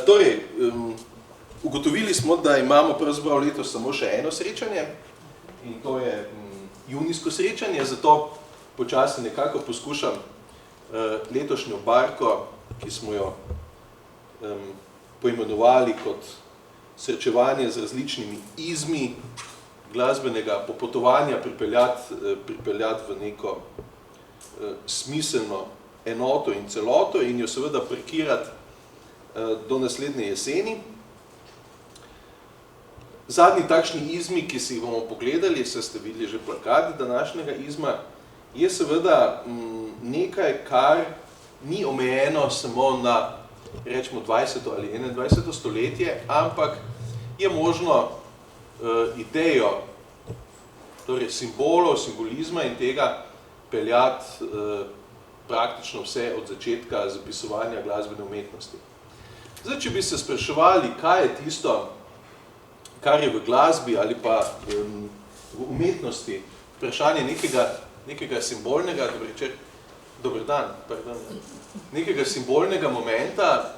Torej, ugotovili smo, da imamo pravzaprav letos samo še eno srečanje in to je junijsko srečanje, zato počasi nekako poskušam letošnjo barko, ki smo jo poimenovali kot srečevanje z različnimi izmi glasbenega popotovanja pripeljati v neko smiselno enoto in celoto in jo seveda prekirati do naslednje jeseni. Zadnji takšni izmi, ki si jih bomo pogledali, se ste videli že plakat današnjega izma, je seveda nekaj, kar ni omejeno samo na, rečemo, 20. ali 21. stoletje, ampak je možno idejo, torej simbolov, simbolizma in tega peljati praktično vse od začetka zapisovanja glasbene umetnosti. Zdaj, če bi se spraševali, kaj je tisto, kar je v glasbi ali pa v umetnosti, vprašanje nekega simbolnega, nekega simbolnega momenta,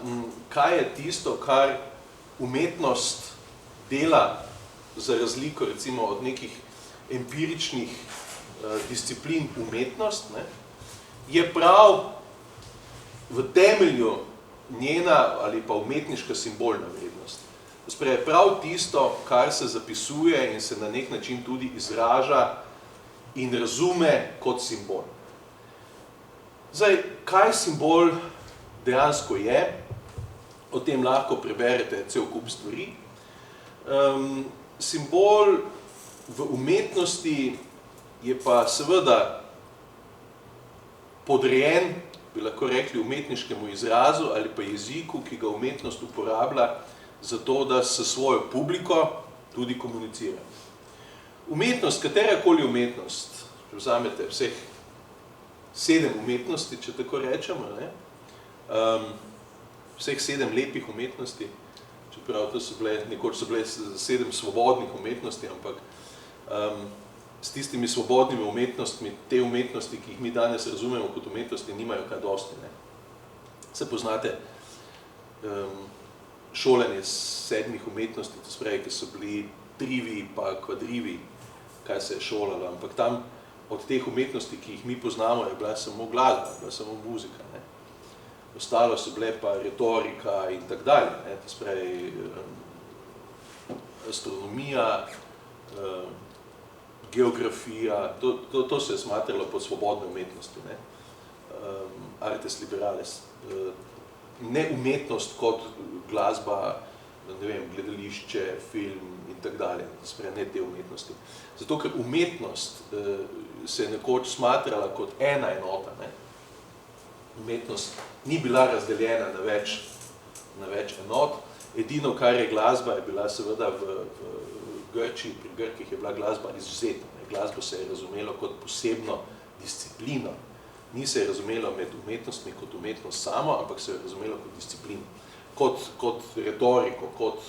kaj je tisto, kar umetnost dela za razliko recimo od nekih empiričnih disciplin umetnost, je prav v temelju njena ali pa umetniška simbolna vrednost. Torej, prav tisto, kar se zapisuje in se na nek način tudi izraža in razume kot simbol. Zdaj, kaj simbol dejansko je, o tem lahko preberete cel kup stvari. Simbol v umetnosti je pa seveda podrejen, bi lahko rekli, umetniškemu izrazu ali pa jeziku, ki ga umetnost uporablja zato, da s svojo publiko tudi komunicira. Umetnost, katerakoli umetnost, če vzamete vseh 7 umetnosti, če tako rečemo, vseh 7 lepih umetnosti, čeprav nekoč so bile 7 svobodnih umetnosti, ampak s tistimi svobodnimi umetnostmi, te umetnosti, ki jih mi danes razumemo kot umetnosti, nimajo kaj dosti. Se poznate šolanje 7 umetnosti, to spravi, ki so bili trivi pa kvadrivi, kaj se je šolalo, ampak tam od teh umetnosti, ki jih mi poznamo, je bila samo glasba, bila samo muzika. Ostalo so bile pa retorika in tak dalje, to spravi astronomija, geografija, to se je smatralo pod svobodne umetnosti, artes liberales. Ne umetnost kot glasba, ne vem, gledališče, film in tak dalje, ne te umetnosti. Zato, ker umetnost se je nekoč smatrala kot ena enota. Umetnost ni bila razdeljena na več enot. Edino, kar je glasba, je bila seveda v Grčiji, pri Grkih je bila glasba izvzeta. Glasbo se je razumelo kot posebno disciplino. Ni se je razumelo med umetnostmi kot umetnost samo, ampak se je razumelo kot disciplino, kot retoriko, kot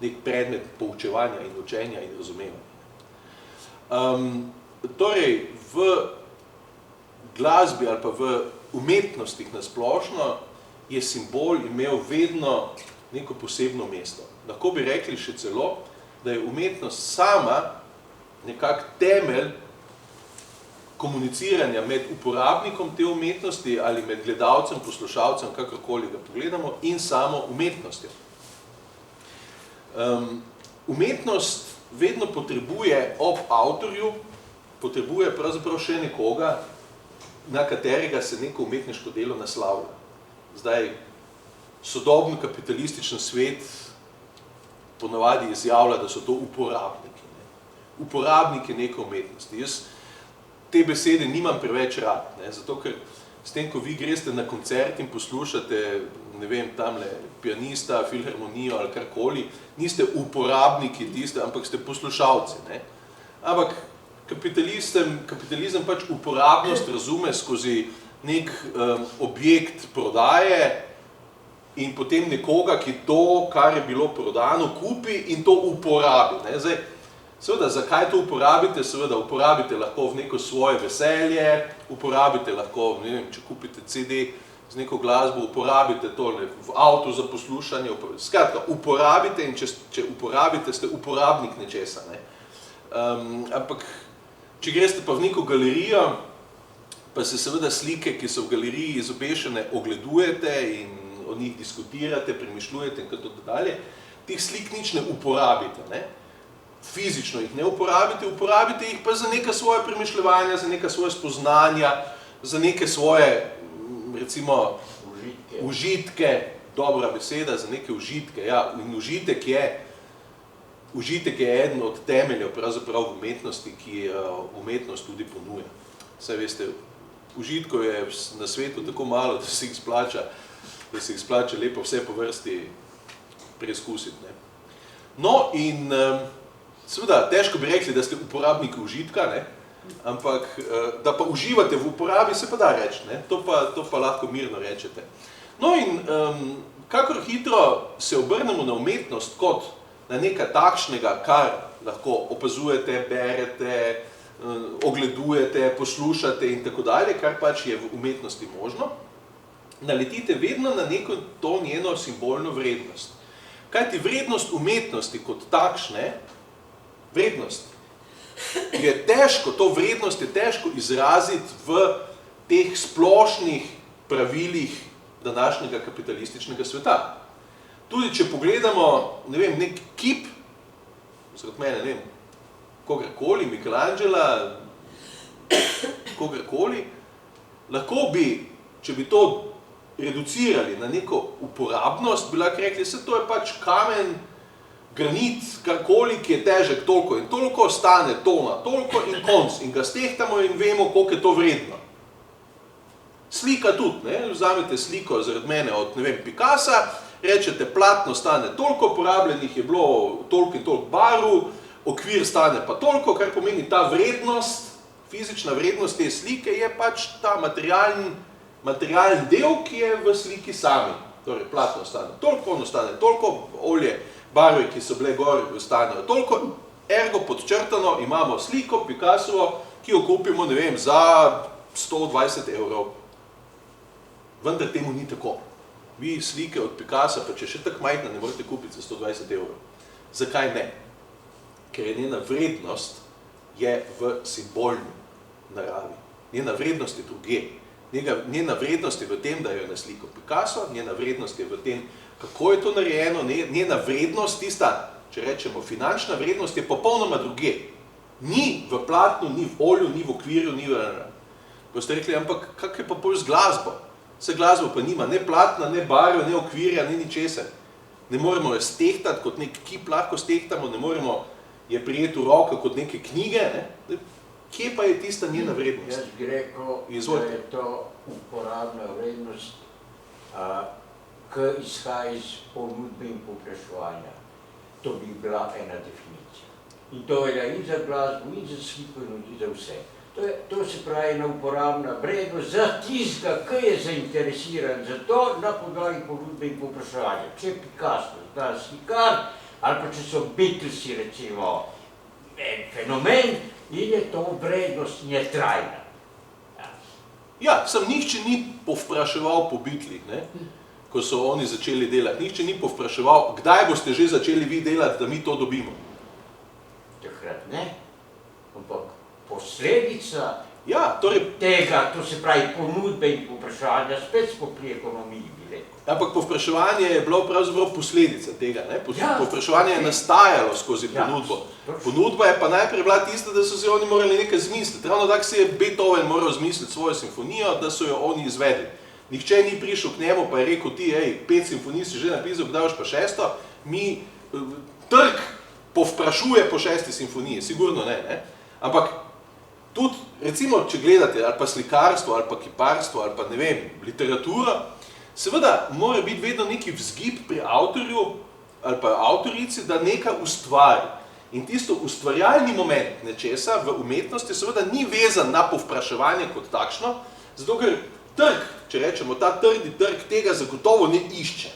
nek predmet poučevanja in učenja in razumevanja. Torej, v glasbi ali pa v umetnostih nasplošno je simbol imel vedno neko posebno mesto. Lahko bi rekli še celo, da je umetnost sama nekak temelj komuniciranja med uporabnikom te umetnosti ali med gledalcem, poslušalcem, kakorkoli ga pogledamo, in samo umetnostjo. Umetnost vedno potrebuje ob avtorju, potrebuje pravzaprav še nekoga, na katerega se neko umetniško delo naslavlja. Zdaj, sodobni kapitalističen svet ponavadi izjavlja, da so to uporabniki. Uporabniki neke umetnosti. Jaz te besede nimam preveč rad, zato ker s tem, ko vi greste na koncert in poslušate, ne vem, tamle pianista, filharmonijo ali karkoli, niste uporabniki tiste, ampak ste poslušalci. Ampak kapitalizem pač uporabnost razume skozi nek objekt prodaje in potem nekoga, ki to, kar je bilo prodano, kupi in to uporabi. Zdaj, seveda, zakaj to uporabite? Seveda, uporabite lahko v neko svoje veselje, uporabite lahko, ne vem, če kupite CD z neko glasbo, uporabite tole v avtu za poslušanje, skratka, uporabite in če uporabite, ste uporabnik nečesa, ne. Ampak, če greste pa v neko galerijo, pa se seveda slike, ki so v galeriji izobešene, ogledujete in o njih diskutirate, premišljujete in tako dalje, teh slik nič ne uporabite, ne. Fizično jih ne uporabite, uporabite jih pa za neka svoje premišljevanja, za neka svoje spoznanja, za neke svoje, recimo, užitke, dobra beseda, za neke užitke, ja, in užitek je eden od temeljev pravzaprav umetnosti, ki umetnost tudi ponuja. Saj veste, užitkov je na svetu tako malo, da se jih splača lepo vse po vrsti preizkusiti, ne. No, in seveda, težko bi rekli, da ste uporabniki užitka, ne, ampak da pa uživate v uporabi, se pa da reči, ne, to pa lahko mirno rečete. No in kakor hitro se obrnemo na umetnost kot na nekaj takšnega, kar lahko opazujete, berete, ogledujete, poslušate in tako dalje, kar pač je v umetnosti možno, naletite vedno na neko to njeno simbolno vrednost. Kajti vrednost umetnosti kot takšne, vrednost, to vrednost je težko izraziti v teh splošnih pravilih današnjega kapitalističnega sveta. Tudi če pogledamo, ne vem, nek kip, zaradi mene, ne vem, kogarkoli, Michelangela, kogarkoli, lahko bi, če bi to reducirali na neko uporabnost, bi lahko rekli, se to je pač kamen, granit, karkoli, ki je težek toliko in toliko, stane tona, toliko in konc. In ga stehtamo in vemo, koliko je to vredno. Slika tudi, ne, vzamete sliko zaradi mene od, ne vem, Picassa, rečete, platno stane toliko, porabljenih je bilo toliko in toliko barv, okvir stane pa toliko, kar pomeni ta vrednost, fizična vrednost te slike je pač ta materialni del, ki je v sliki sami. Torej, platno stane toliko, ono stane toliko, olje, barve, ki so bile gor, stanejo toliko, ergo podčrtano imamo sliko Picassovo, ki jo kupimo, ne vem, za 120 €. Vendar temu ni tako. Vi slike od Picassa, pa če še tako majhna, ne morete kupiti za 120 €. Zakaj ne? Ker je njena vrednost je v simbolni naravi. Njena vrednost je druge. Njena vrednost je v tem, da jo je na sliko Picasso, njena vrednost je v tem, kako je to narejeno, njena vrednost, tista, če rečemo, finančna vrednost je popolnoma druge. Ni v platnu, ni v olju, ni v okvirju, ni v... Boste rekli, ampak kak je pa pol z glasbo? Vse glasbo pa nima ne platna, ne barve, ne okvirja, ne ničesar. Ne moremo jo stehtati, kot nek kip lahko stehtamo, ne moremo je prijeti v roko kot neke knjige, ne? Kje pa je tista njena vrednost? Jaz bi rekel, da je to uporabna vrednost, ki izhaja iz ponudbe in povpraševanja. To bi bila ena definicija. In to velja in za glasbo, in za sliko, in za vse. To se pravi ena uporabna vrednost za tistega, ki je zainteresiran za to, na podlagi ponudbe in povpraševanja. Če je Picasso, da slikar, ali pa če so Beatlesi, recimo, en fenomen, in je to vrednost, in je trajna. Ja, sem nihče ni povpraševal po Beatlih, ne? Ko so oni začeli delati. Nihče ni povpraševal, kdaj boste že začeli vi delati, da mi to dobimo. Takrat ne, ampak posledica tega, to se pravi ponudbe in povpraševanja, spet smo pri ekonomiji bi rekel. Ampak povpraševanje je bilo pravzaprav posledica tega, ne? Povpraševanje je nastajalo skozi ponudbo. Ponudba je pa najprej bila tista, da so se oni morali nekaj zmisliti. Ravno tako se je Beethoven moral zmisliti svojo simfonijo, da so jo oni izvedli. Nihče ni prišel k njemu pa je rekel, ti, 5 simfonij si že napisal, kdaj boš pa 6. Trg povprašuje po 6. simfoniji, sigurno ne? Ampak tudi, recimo, če gledate, ali pa slikarstvo, ali pa kiparstvo, ali pa, ne vem, literaturo, seveda mora biti vedno neki vzgib pri avtorju ali pa avtorici, da nekaj ustvari. In tisto ustvarjalni moment nečesa v umetnosti seveda ni vezan na povpraševanje kot takšno, zato ker trg, če rečemo, ta trdi trg tega zagotovo ne išče.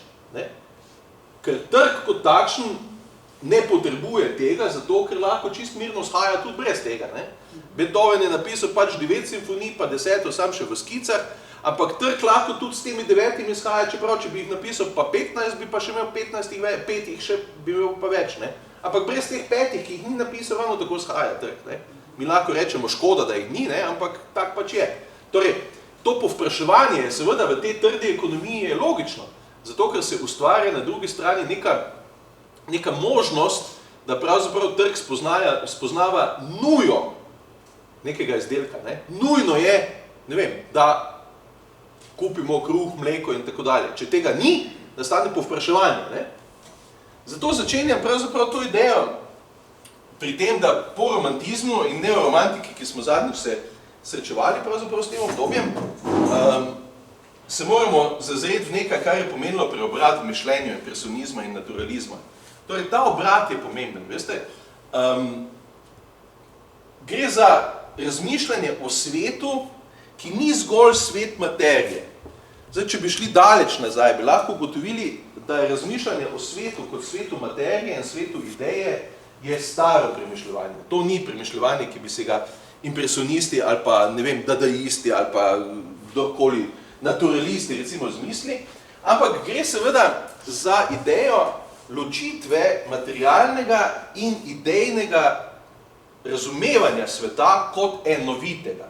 Ker trg kot takšen ne potrebuje tega, zato ker lahko čist mirno shaja tudi brez tega. Beethoven je napisal pač 9 simfonij, pa 10 sam še v skicah, Ampak trg lahko tudi s temi 9 izhaja, čeprav če bi jih napisal pa 15, bi pa še imel 15, 5 še bi imel pa več, ne. Ampak brez teh 5, ki jih ni napisal, ravno tako izhaja trg, ne. Mi lahko rečemo škoda, da jih ni, ne, ampak tak pač je. Torej, to povpraševanje je seveda v tej trdi ekonomiji je logično, zato ker se ustvarja na drugi strani neka možnost, da pravzaprav trg spoznava nujo nekega izdelka, ne. Nujno je, ne vem, da kupimo kruh, mleko in tako dalje. Če tega ni, nastane povpraševanje, ne. Zato začenjam pravzaprav to idejo pri tem, da po romantizmu in neoromantiki, ki smo zadnjič se srečevali pravzaprav s tem obdobjem, se moramo zazreti v nekaj, kar je pomenilo preobrat v mišljenju impresionizma in naturalizma. Torej, ta obrat je pomemben, veste. Gre za razmišljanje o svetu, ki ni zgolj svet materije. Zdaj, če bi šli daleč nazaj, bi lahko ugotovili, da je razmišljanje o svetu kot svetu materije in svetu ideje je staro premišljevanje. To ni premišljevanje, ki bi se ga impresionisti ali pa, ne vem, dadaisti ali pa kdorkoli naturalisti recimo zmisli, ampak gre seveda za idejo ločitve materialnega in idejnega razumevanja sveta kot enovitega.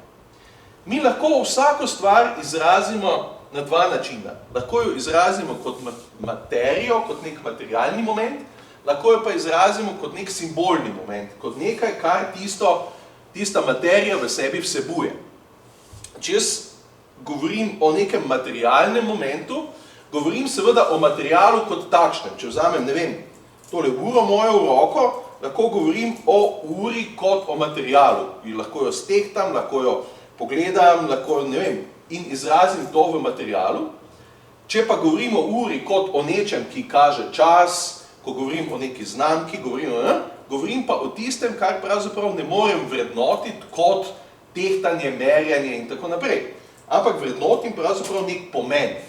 Mi lahko vsako stvar izrazimo na dva načina. Lahko jo izrazimo kot materijo, kot nek materialni moment, lahko jo pa izrazimo kot nek simbolni moment, kot nekaj, kar tista materija v sebi vsebuje. Če jaz govorim o nekem materialnem momentu, govorim seveda o materialu kot takšnem. Če vzamem, ne vem, tole uro mojo v roko, lahko govorim o uri kot o materialu. Lahko jo stehtam, lahko jo pogledam, lahko, ne vem, in izrazim to v materialu. Če pa govorim o uri kot o nečem, ki kaže čas, ko govorim o neki znamki, govorim pa o tistem, kar pravzaprav ne morem vrednotiti kot tehtanje, merjanje in tako naprej. Ampak vrednotim pravzaprav nek pomen.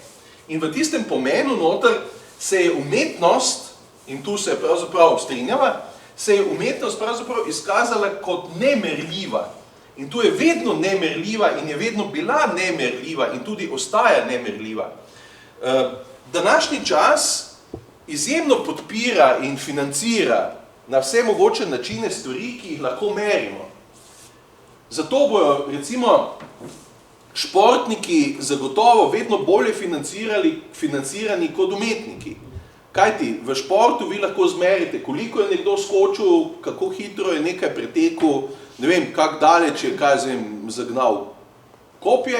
In v tistem pomenu noter se je umetnost, in tu se pravzaprav strinjava, se je umetnost pravzaprav izkazala kot nemerljiva. In tu je vedno nemerljiva in je vedno bila nemerljiva in tudi ostaja nemerljiva. Današnji čas izjemno podpira in financira na vse mogoče načine stvari, ki jih lahko merimo. Zato bojo, recimo, športniki zagotovo vedno bolje financirani kot umetniki. Kajti, v športu vi lahko zmerite, koliko je nekdo skočil, kako hitro je nekaj pretekel, ne vem, kako daleč je, zagnal kopje,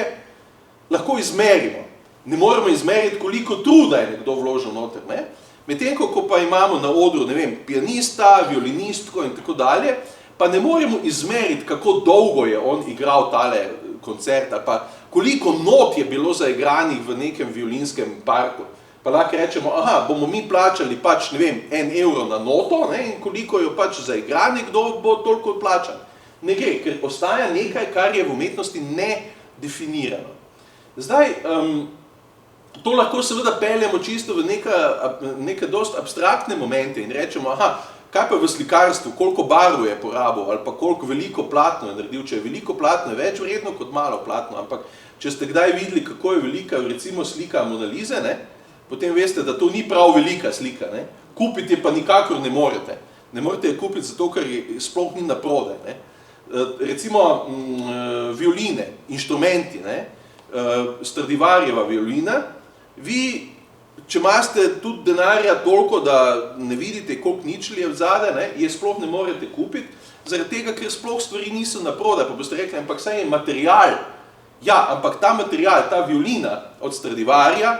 lahko izmerimo. Ne moremo izmeriti, koliko truda je nekdo vložil noter, ne? Medtem, ko pa imamo na odru, ne vem, pianista, violinistko in tako dalje, pa ne moremo izmeriti, kako dolgo je on igral tale koncert, ali pa koliko not je bilo zaigranih v nekem violinskem parku. Pa lahko rečemo, bomo mi plačali pač, ne vem, 1 evro na noto, ne, in koliko jo pač zaigra nekdo, bo toliko plačan. Ne gre, ker ostaja nekaj, kar je v umetnosti nedefinirano. Zdaj, to lahko seveda peljemo čisto v neke dost abstraktne momente in rečemo, kaj pa v slikarstvu, koliko barv je porabil ali pa koliko veliko platno je naredil. Če je veliko platno, je več vredno kot malo platno, ampak če ste kdaj videli, kako je velika, recimo, slika Mona Lise, ne, potem veste, da to ni prav velika slika, ne. Kupiti je pa nikakor ne morete. Ne morete je kupiti zato, ker sploh ni naprodaj, ne. Recimo violine, inštrumenti, ne, Stradivarjeva violina, vi, če imate tudi denarja toliko, da ne vidite, koliko ničli je vzade, ne, je sploh ne morete kupiti, zaradi tega, ker sploh stvari niso naprodaj, pa boste rekli, ampak saj je material. Ja, ampak ta material, ta violina od Stradivarja,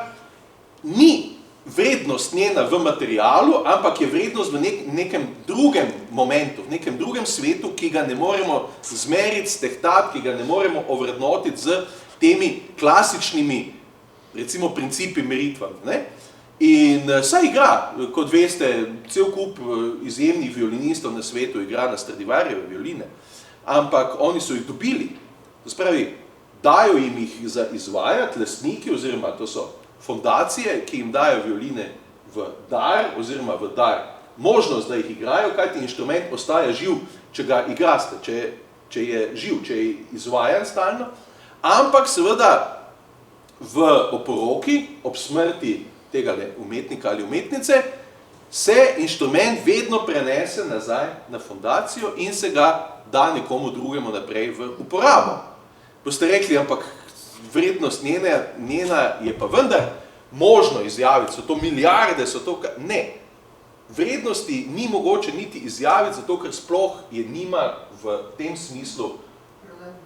ni vrednost njena v materialu, ampak je vrednost v nekem drugem momentu, v nekem drugem svetu, ki ga ne moremo zmeriti, stehtati, ki ga ne moremo ovrednotiti z temi klasičnimi, recimo, principi meritvami, ne? In saj igra, kot veste, cel kup izjemnih violinistov na svetu igra na Stradivarjeve violine, ampak oni so jih dobili, to spravi, dajo jim jih za izvajati lastniki, oziroma to so fondacije, ki jim dajo violine v dar, oziroma v dar možnost, da jih igrajo, kajti inštrument ostaja živ, če ga igraste, če je živ, če je izvajan stalno, ampak seveda v oporoki, ob smrti tega umetnika ali umetnice, se inštrument vedno prenese nazaj na fundacijo in se ga da nekomu drugemu naprej v uporabo. Boste rekli, ampak vrednost njena je pa vendar možno izjaviti, so to milijarde, so to... Ne. Vrednosti ni mogoče niti izjaviti, zato ker sploh je nima v tem smislu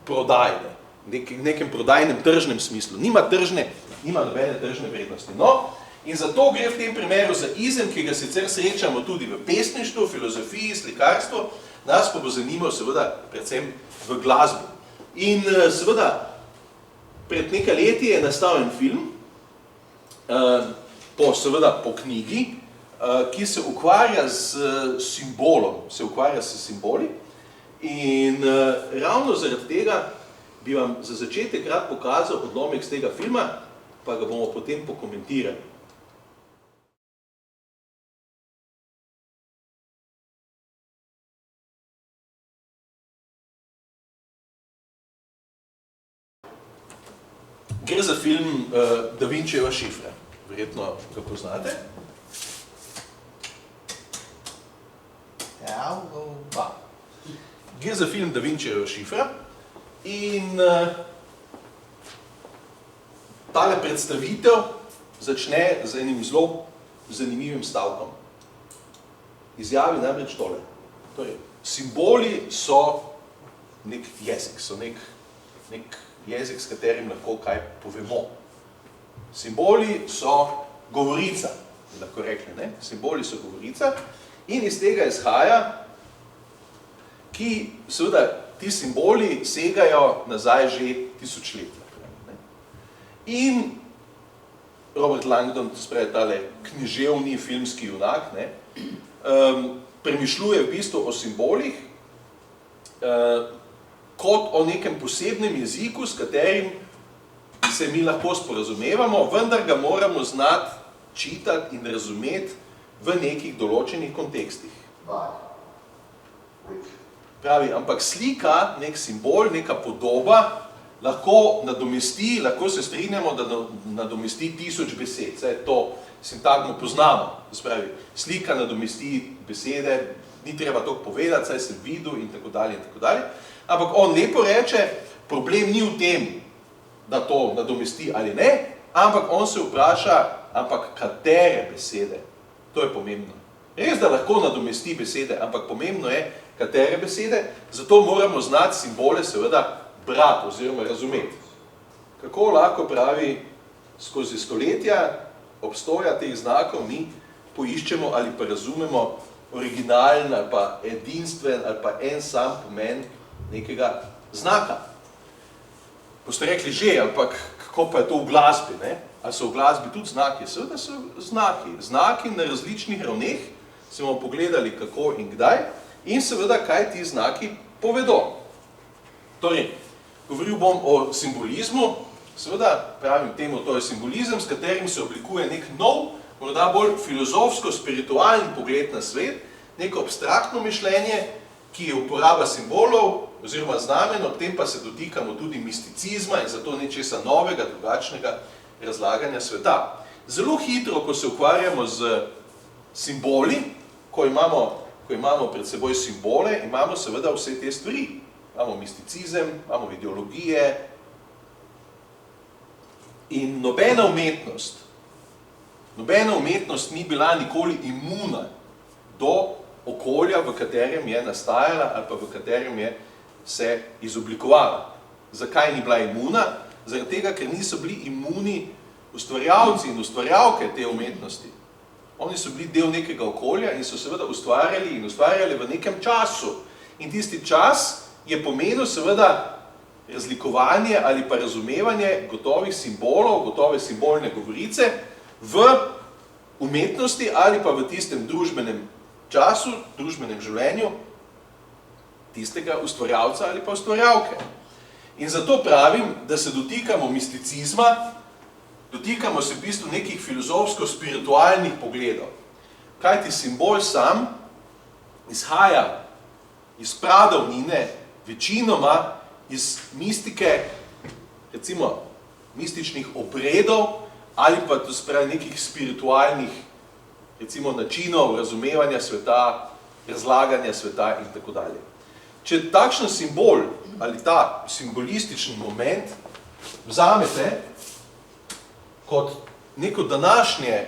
prodajne, nekem prodajnem tržnem smislu. Nima nobene tržne vrednosti. No, in zato gre v tem primeru za izem, ki ga sicer srečamo tudi v pesništvu, filozofiji, slikarstvu, nas pa bo zanimal seveda predvsem v glasbi. In seveda, pred nekaj leti je nastal en film, seveda po knjigi, ki se ukvarja s simbolom, se ukvarja s simboli. In ravno zaradi tega bi vam za začetek rad pokazal odlomek z tega filma, pa ga bomo potem pokomentirali. Gre za film Da Vinčijeva šifra. Verjetno ga poznate. Gre za film Da Vinčijeva šifra in tale predstavitev začne z enim zelo zanimivim stavkom. Izjavi namreč tole. Torej, simboli so nek jezik, so nek jezik, s katerim lahko kaj povemo. Simboli so govorica, lahko rekli, ne? Simboli so govorica in iz tega izhaja, ki seveda ti simboli segajo nazaj že tisočletja. In Robert Langdon, to spravi tale književni filmski junak, premišljuje v bistvu o simbolih kot o nekem posebnem jeziku, s katerim se mi lahko sporazumevamo, vendar ga moramo znati čitati in razumeti v nekih določenih kontekstih. Pravi, ampak slika, nek simbol, neka podoba lahko nadomesti, lahko se strinjamo, da nadomesti 1000 besed. Saj to sintagmo poznamo. Spravi, slika nadomesti besede, ni treba toliko povedati, saj sem videl in tako dalje in tako dalje. Ampak on lepo reče, problem ni v tem, da to nadomesti ali ne, ampak on se vpraša, ampak katere besede? To je pomembno. Res, da lahko nadomesti besede, ampak pomembno je, katere besede, zato moramo znati simbole seveda brati oziroma razumeti. Kako lahko pravi skozi stoletja obstoja teh znakov mi poiščemo ali pa razumemo originalen ali pa edinstven ali pa en sam pomen nekega znaka. Boste rekli že, ampak kako pa je to v glasbi, ne? Ali so v glasbi tudi znaki? Seveda so znaki. Znaki na različnih ravneh, se bomo pogledali kako in kdaj in seveda kaj ti znaki povedo. Torej, govoril bom o simbolizmu, seveda pravim temu, to je simbolizem, s katerim se oblikuje nek nov, morda bolj filozofsko-spiritualni pogled na svet, neko abstraktno mišljenje, ki je uporaba simbolov oziroma znamen, ob tem pa se dotikamo tudi misticizma in zato nečesa novega, drugačnega razlaganja sveta. Zelo hitro, ko se ukvarjamo z simboli, ko imamo pred seboj simbole, imamo seveda vse te stvari. Imamo misticizem, imamo ideologije in nobena umetnost ni bila nikoli imuna do okolja, v katerem je nastajala ali pa v katerem je se izoblikovala. Zakaj ni bila imuna? Zaradi tega, ker niso bili imuni ustvarjalci in ustvarjalke te umetnosti. Oni so bili del nekega okolja in so seveda ustvarjali v nekem času. In tisti čas je pomenil seveda razlikovanje ali pa razumevanje gotovih simbolov, gotove simbolne govorice v umetnosti ali pa v tistem družbenem času, družbenem življenju tistega ustvarjalca ali pa ustvarjalke. In zato pravim, da se dotikamo misticizma, dotikamo se v bistvu nekih filozofsko-spiritualnih pogledov. Kajti simbol sam izhaja iz pradavnine, večinoma iz mistike, recimo mističnih obredov ali pa to se pravi nekih spiritualnih, recimo, načinov razumevanja sveta, razlaganja sveta in tako dalje. Če takšen simbol ali ta simbolistični moment vzamete kot neko današnje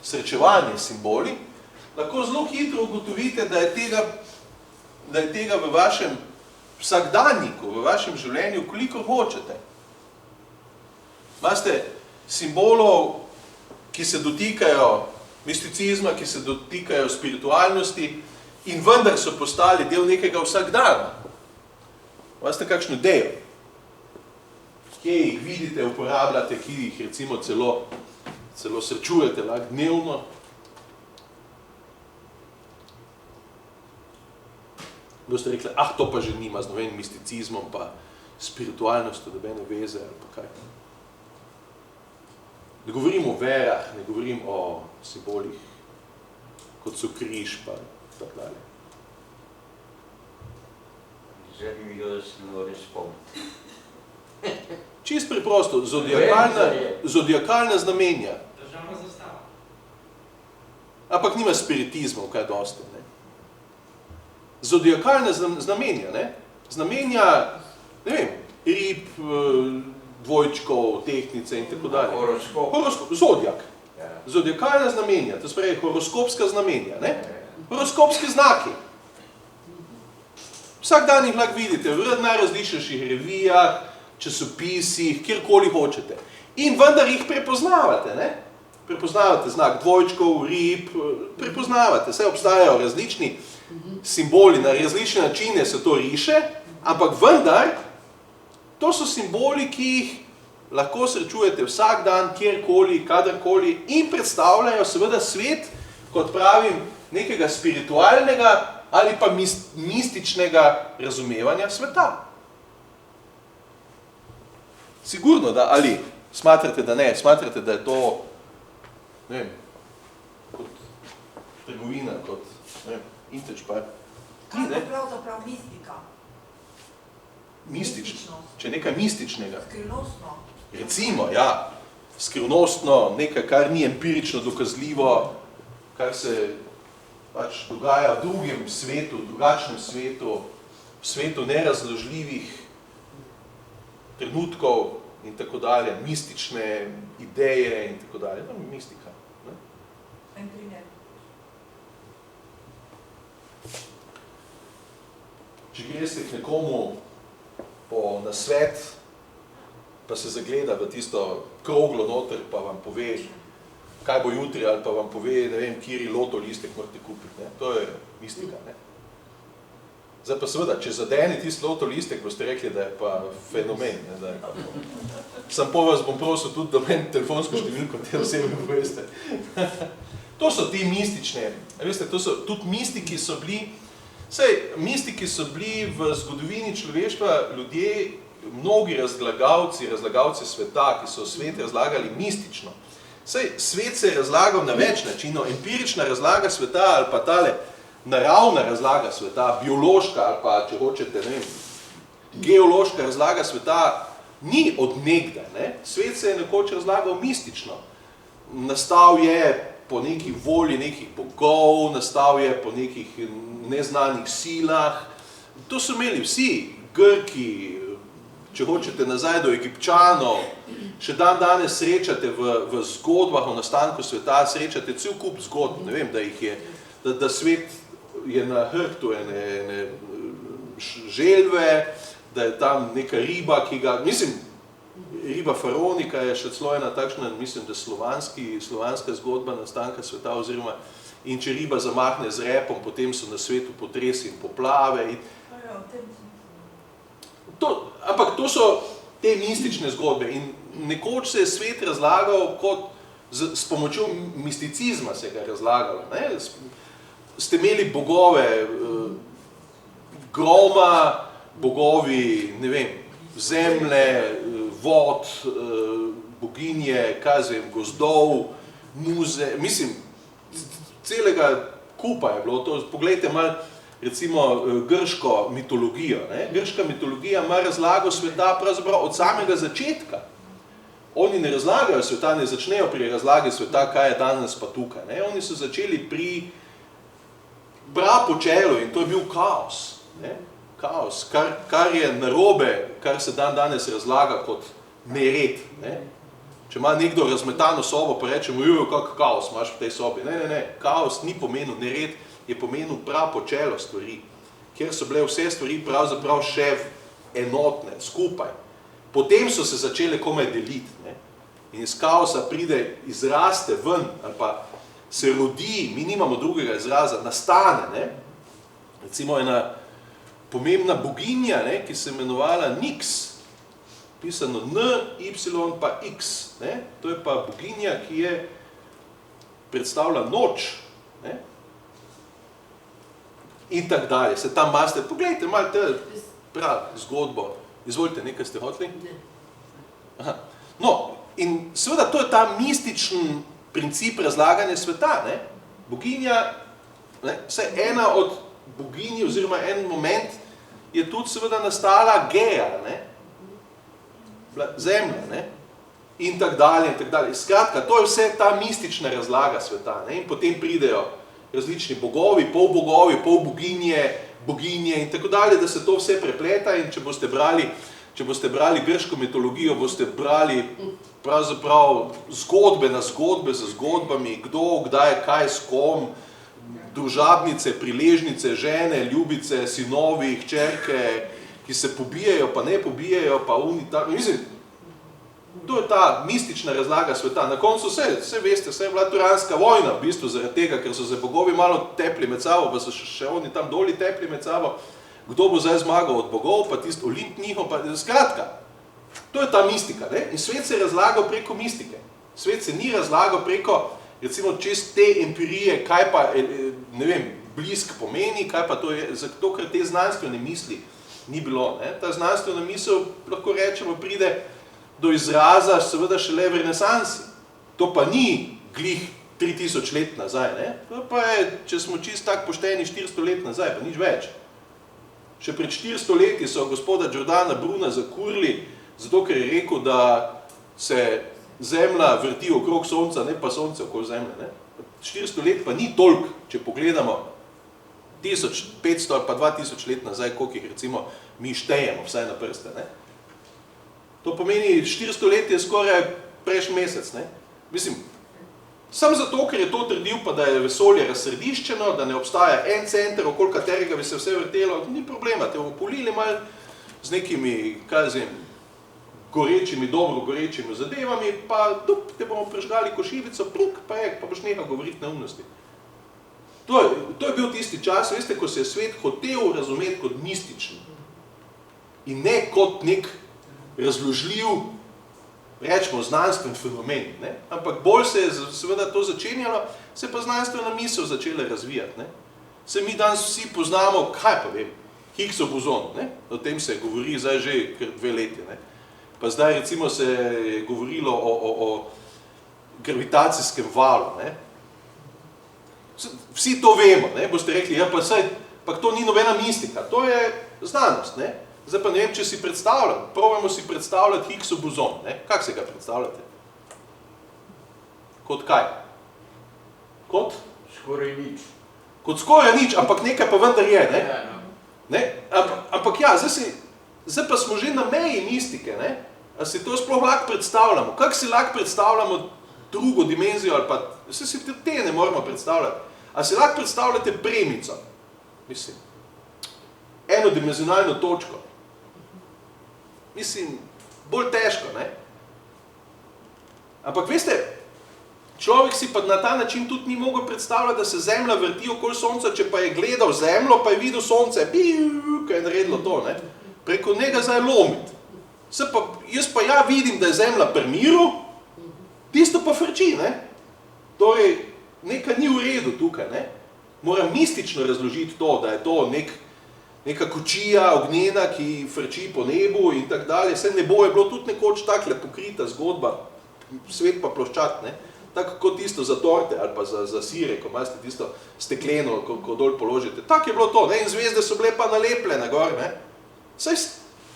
srečevanje s simboli, lahko zelo hitro ugotovite, da je tega v vašem vsakdanjiku, v vašem življenju, kolikor hočete. Imate simbolov, ki se dotikajo misticizma, ki se dotikajo spiritualnosti in vendar so postali del nekega vsakdana. Imate kakšno idejo? Kje jih vidite, uporabljate, ki jih recimo celo srečujete lahko dnevno? Boste rekli, to pa že nima z nobenim misticizmom, pa spiritualnostjo, nobene veze ali pa kaj. Ne govorim o verah, ne govorim o simbolih, kot so križ, pa tako dalje. Zanimivo, da se ne more spomniti. Čist preprosto, zodiakalna znamenja. Državna zastava. Ampak nima spiritizmov, kaj dosti, ne. Zodiakalna znamenja, ne. Znamenja, ne vem, rib, dvojčkov, tehtnice in tako dalje. Horoskop. Zodiak. Zodiakalna znamenja, to se pravi horoskopska znamenja, ne. Horoskopski znaki. Vsak dan jih lahko vidite v najrazličnejših revijah, časopisih, kjerkoli hočete. In vendar jih prepoznavate, ne? Prepoznavate znak dvojčkov, rib, prepoznavate. Saj obstajajo različni simboli, na različne načine se to riše, ampak vendar, to so simboli, ki jih lahko srečujete vsak dan, kjerkoli, kadarkoli in predstavljajo seveda svet, kot pravim, nekega spiritualnega ali pa mističnega razumevanja sveta. Sigurno, da ali smatrate, da ne, smatrate, da je to, ne vem, kot trgovina, kot, ne vem, inteč pa. Kaj je pravzaprav mistika? Mistično. Če nekaj mističnega. Skrivnostno. Recimo, ja, skrivnostno, nekaj, kar ni empirično dokazljivo, kar se pač dogaja v drugem svetu, v drugačnem svetu, v svetu nerazložljivih trenutkov in tako dalje, mistične ideje in tako dalje. To je mistika. Ne? En primer. Če greste k nekomu po nasvet, pa se zagleda v tisto kroglo noter, pa vam pove, kaj bo jutri, ali pa vam pove, ne vem, kjeri loto listek morate kupiti. Ne? To je mistika. Ne? Zdaj pa seveda, če zadeni tisti loto listek, boste rekli, da je pa fenomen. Ne? Da je pa sam po vas bom prosil tudi, da meni telefonsko številko te osebe poveste. To so ti mistične. Veste, to so tudi mistiki so bili, mistiki so bili v zgodovini človeštva ljudje, mnogi razlagalci sveta, ki so svet razlagali mistično. Svet se je razlagal na več načinov, empirična razlaga sveta ali pa tale naravna razlaga sveta, biološka ali pa, če hočete, ne vem, geološka razlaga sveta ni od nekdaj, ne? Svet se je nekoč razlagal mistično. Nastal je po neki volji nekih bogov, nastal je po nekih neznanih silah. To so imeli vsi, Grki, če hočete nazaj do Egipčanov, še dan danes srečate v zgodbah o nastanku sveta, srečate cel kup zgodb, ne vem, da jih je, da svet je na hrbtu ene želve, da je tam neka riba, ki ga, mislim, riba Faronika je še celo ena takšna, mislim, da slovanska zgodba nastanka sveta, oziroma, in če riba zamahne z repom, potem so na svetu potresi in poplave. Ampak to so te mistične zgodbe in nekoč se je svet razlagal kot s pomočjo misticizma se ga je razlagalo. Ne? Ste imeli bogove groma, bogovi, ne vem, zemlje, vod, boginje, gozdov, muze, mislim, celega kupa je bilo to. Poglejte malo, recimo, grško mitologijo. Ne? Grška mitologija ima razlago sveta pravzaprav od samega začetka. Oni ne razlagajo sveta, ne začnejo pri razlagi sveta, kaj je danes pa tukaj. Ne? Oni so začeli pri prapočelu in to je bil kaos. Ne? Kaos, kar je narobe, kar se danes razlaga kot nered. Ne? Če ima nekdo razmetano sobo, pa rečemo, kak kaos imaš v tej sobi. Ne, kaos ni pomenil nered, je pomenil prapočelo stvari, kjer so bile vse stvari pravzaprav še enotne, skupaj. Potem so se začele komaj deliti. Ne? In iz kaosa pride, izraste ven, ali pa se rodi, mi nimamo drugega izraza, nastane. Ne? Recimo ena pomembna boginja, ne, ki se imenovala Nix, pisano N, Y pa X. Ne? To je pa boginja, ki je predstavlja noč. Ne? In tak dalje. Se tam maste, poglejte, malo te pravi zgodbo. Izvolite, nekaj ste hoteli? Aha. No, in seveda to je ta mističen princip razlaganja sveta. Ne? Boginja, ne? Vse ena od boginji, oziroma en moment, je tudi seveda nastala Geja, ne? Zemlja, ne? In tak dalje, in tak dalje. Skratka, to je vse ta mistična razlaga sveta. Ne? In potem pridejo različni bogovi, polboginje, boginje in tako dalje, da se to vse prepleta in če boste brali grško mitologijo, boste brali pravzaprav zgodbe na zgodbe z zgodbami, kdo, kdaj, kaj, s kom, družabnice, priležnice, žene, ljubice, sinovi, hčerke, ki se pobijajo, pa ne pobijajo, pa mislim, to je ta mistična razlaga sveta. Na koncu vse veste, vse je bila trojanska vojna, v bistvu zaradi tega, ker so se bogovi malo tepli med sabo, pa so še oni tam doli tepli med sabo, kdo bo zdaj zmagal od bogov, pa tisti Olimp njihov, pa skratka. To je ta mistika, ne? In svet se je razlagal preko mistike. Svet se ni razlagal preko, recimo, čez te empirije, kaj pa, ne vem, blisk pomeni, kaj pa to je, zato ker te znanstvene misli ni bilo. Ne? Ta znanstvena misel, lahko rečemo, pride do izraza seveda šele v renesansi. To pa ni glih 3000 let nazaj. Ne? To pa je, če smo čisto tak pošteni, 400 let nazaj, pa nič več. Še pred 400 leti so gospoda Giordana Bruna zakurili, zato ker je rekel, da se Zemlja vrti okrog Sonca, ne pa Sonce okoli Zemlje. Ne? 400 let pa ni toliko, če pogledamo 1500 ali pa 2000 let nazaj, koliko jih recimo mi štejemo, vsaj na prste. Ne? To pomeni, 400 let je skoraj prejšnji mesec. Ne? Mislim, samo zato, ker je to trdil, pa da je vesolje razsrediščeno, da ne obstaja en center, okoli katerega bi se vse vrtelo, ni problema, te bomo polili malo z nekimi, kaj zem, gorečimi, dobro gorečimi zadevami, pa te bomo prežgali košiljico, pluk, pa boš nehal govoriti neumnosti. To je bil tisti čas, veste, ko se je svet hotel razumeti kot mističen in ne kot nek razložljiv, rečemo, znanstven fenomen. Ne? Ampak bolj se je seveda to začenjalo, se pa znanstvena misel začela razvijati. Ne? Se mi danes vsi poznamo, kaj pa vem, Higgsov bozon, ne? O tem se govori zdaj že kar 2 leti. Ne? Pa zdaj recimo se je govorilo o gravitacijskem valu. Ne? Vsi to vemo, ne? Boste rekli, ja pa saj, pa to ni nobena mistika, to je znanost. Ne? Zdaj pa ne vem, če si predstavljam, probajmo si predstavljati Higgsov bozon. Ne? Kako se ga predstavljate? Kot kaj? Kot? Skoraj nič. Kot skoraj nič, ampak nekaj pa vendar je. Ne? Ne? Ampak ja, zdaj pa smo že na meji mistike. Ne? A si to sploh lahko predstavljamo? Kako si lahko predstavljamo drugo dimenzijo ali pa, se si te ne moramo predstavljati. A si lahko predstavljate premico? Mislim, enodimenzionalno točko. Mislim, bolj težko, ne? Ampak veste, človek si pa na ta način tudi ni mogel predstavljati, da se Zemlja vrti okoli Sonca, če pa je gledal Zemljo, pa je videl Sonce, kaj je naredilo to, ne? Preko njega zdaj lomiti. Jaz pa ja vidim, da je Zemlja pri miru, tisto pa frči, ne? Torej, nekaj ni v redu tukaj, ne? Moram mistično razložiti to, da je to neka kočija ognjena, ki frči po nebu in tak dalje. Vse nebo je bilo tudi nekoč takle pokrita zgodba, svet pa ploščat, ne? Tako kot tisto za torte ali pa za sire, ko imate tisto stekleno, ko dol položite. Tako je bilo to, ne? In zvezde so bile pa nalepljene gor, ne?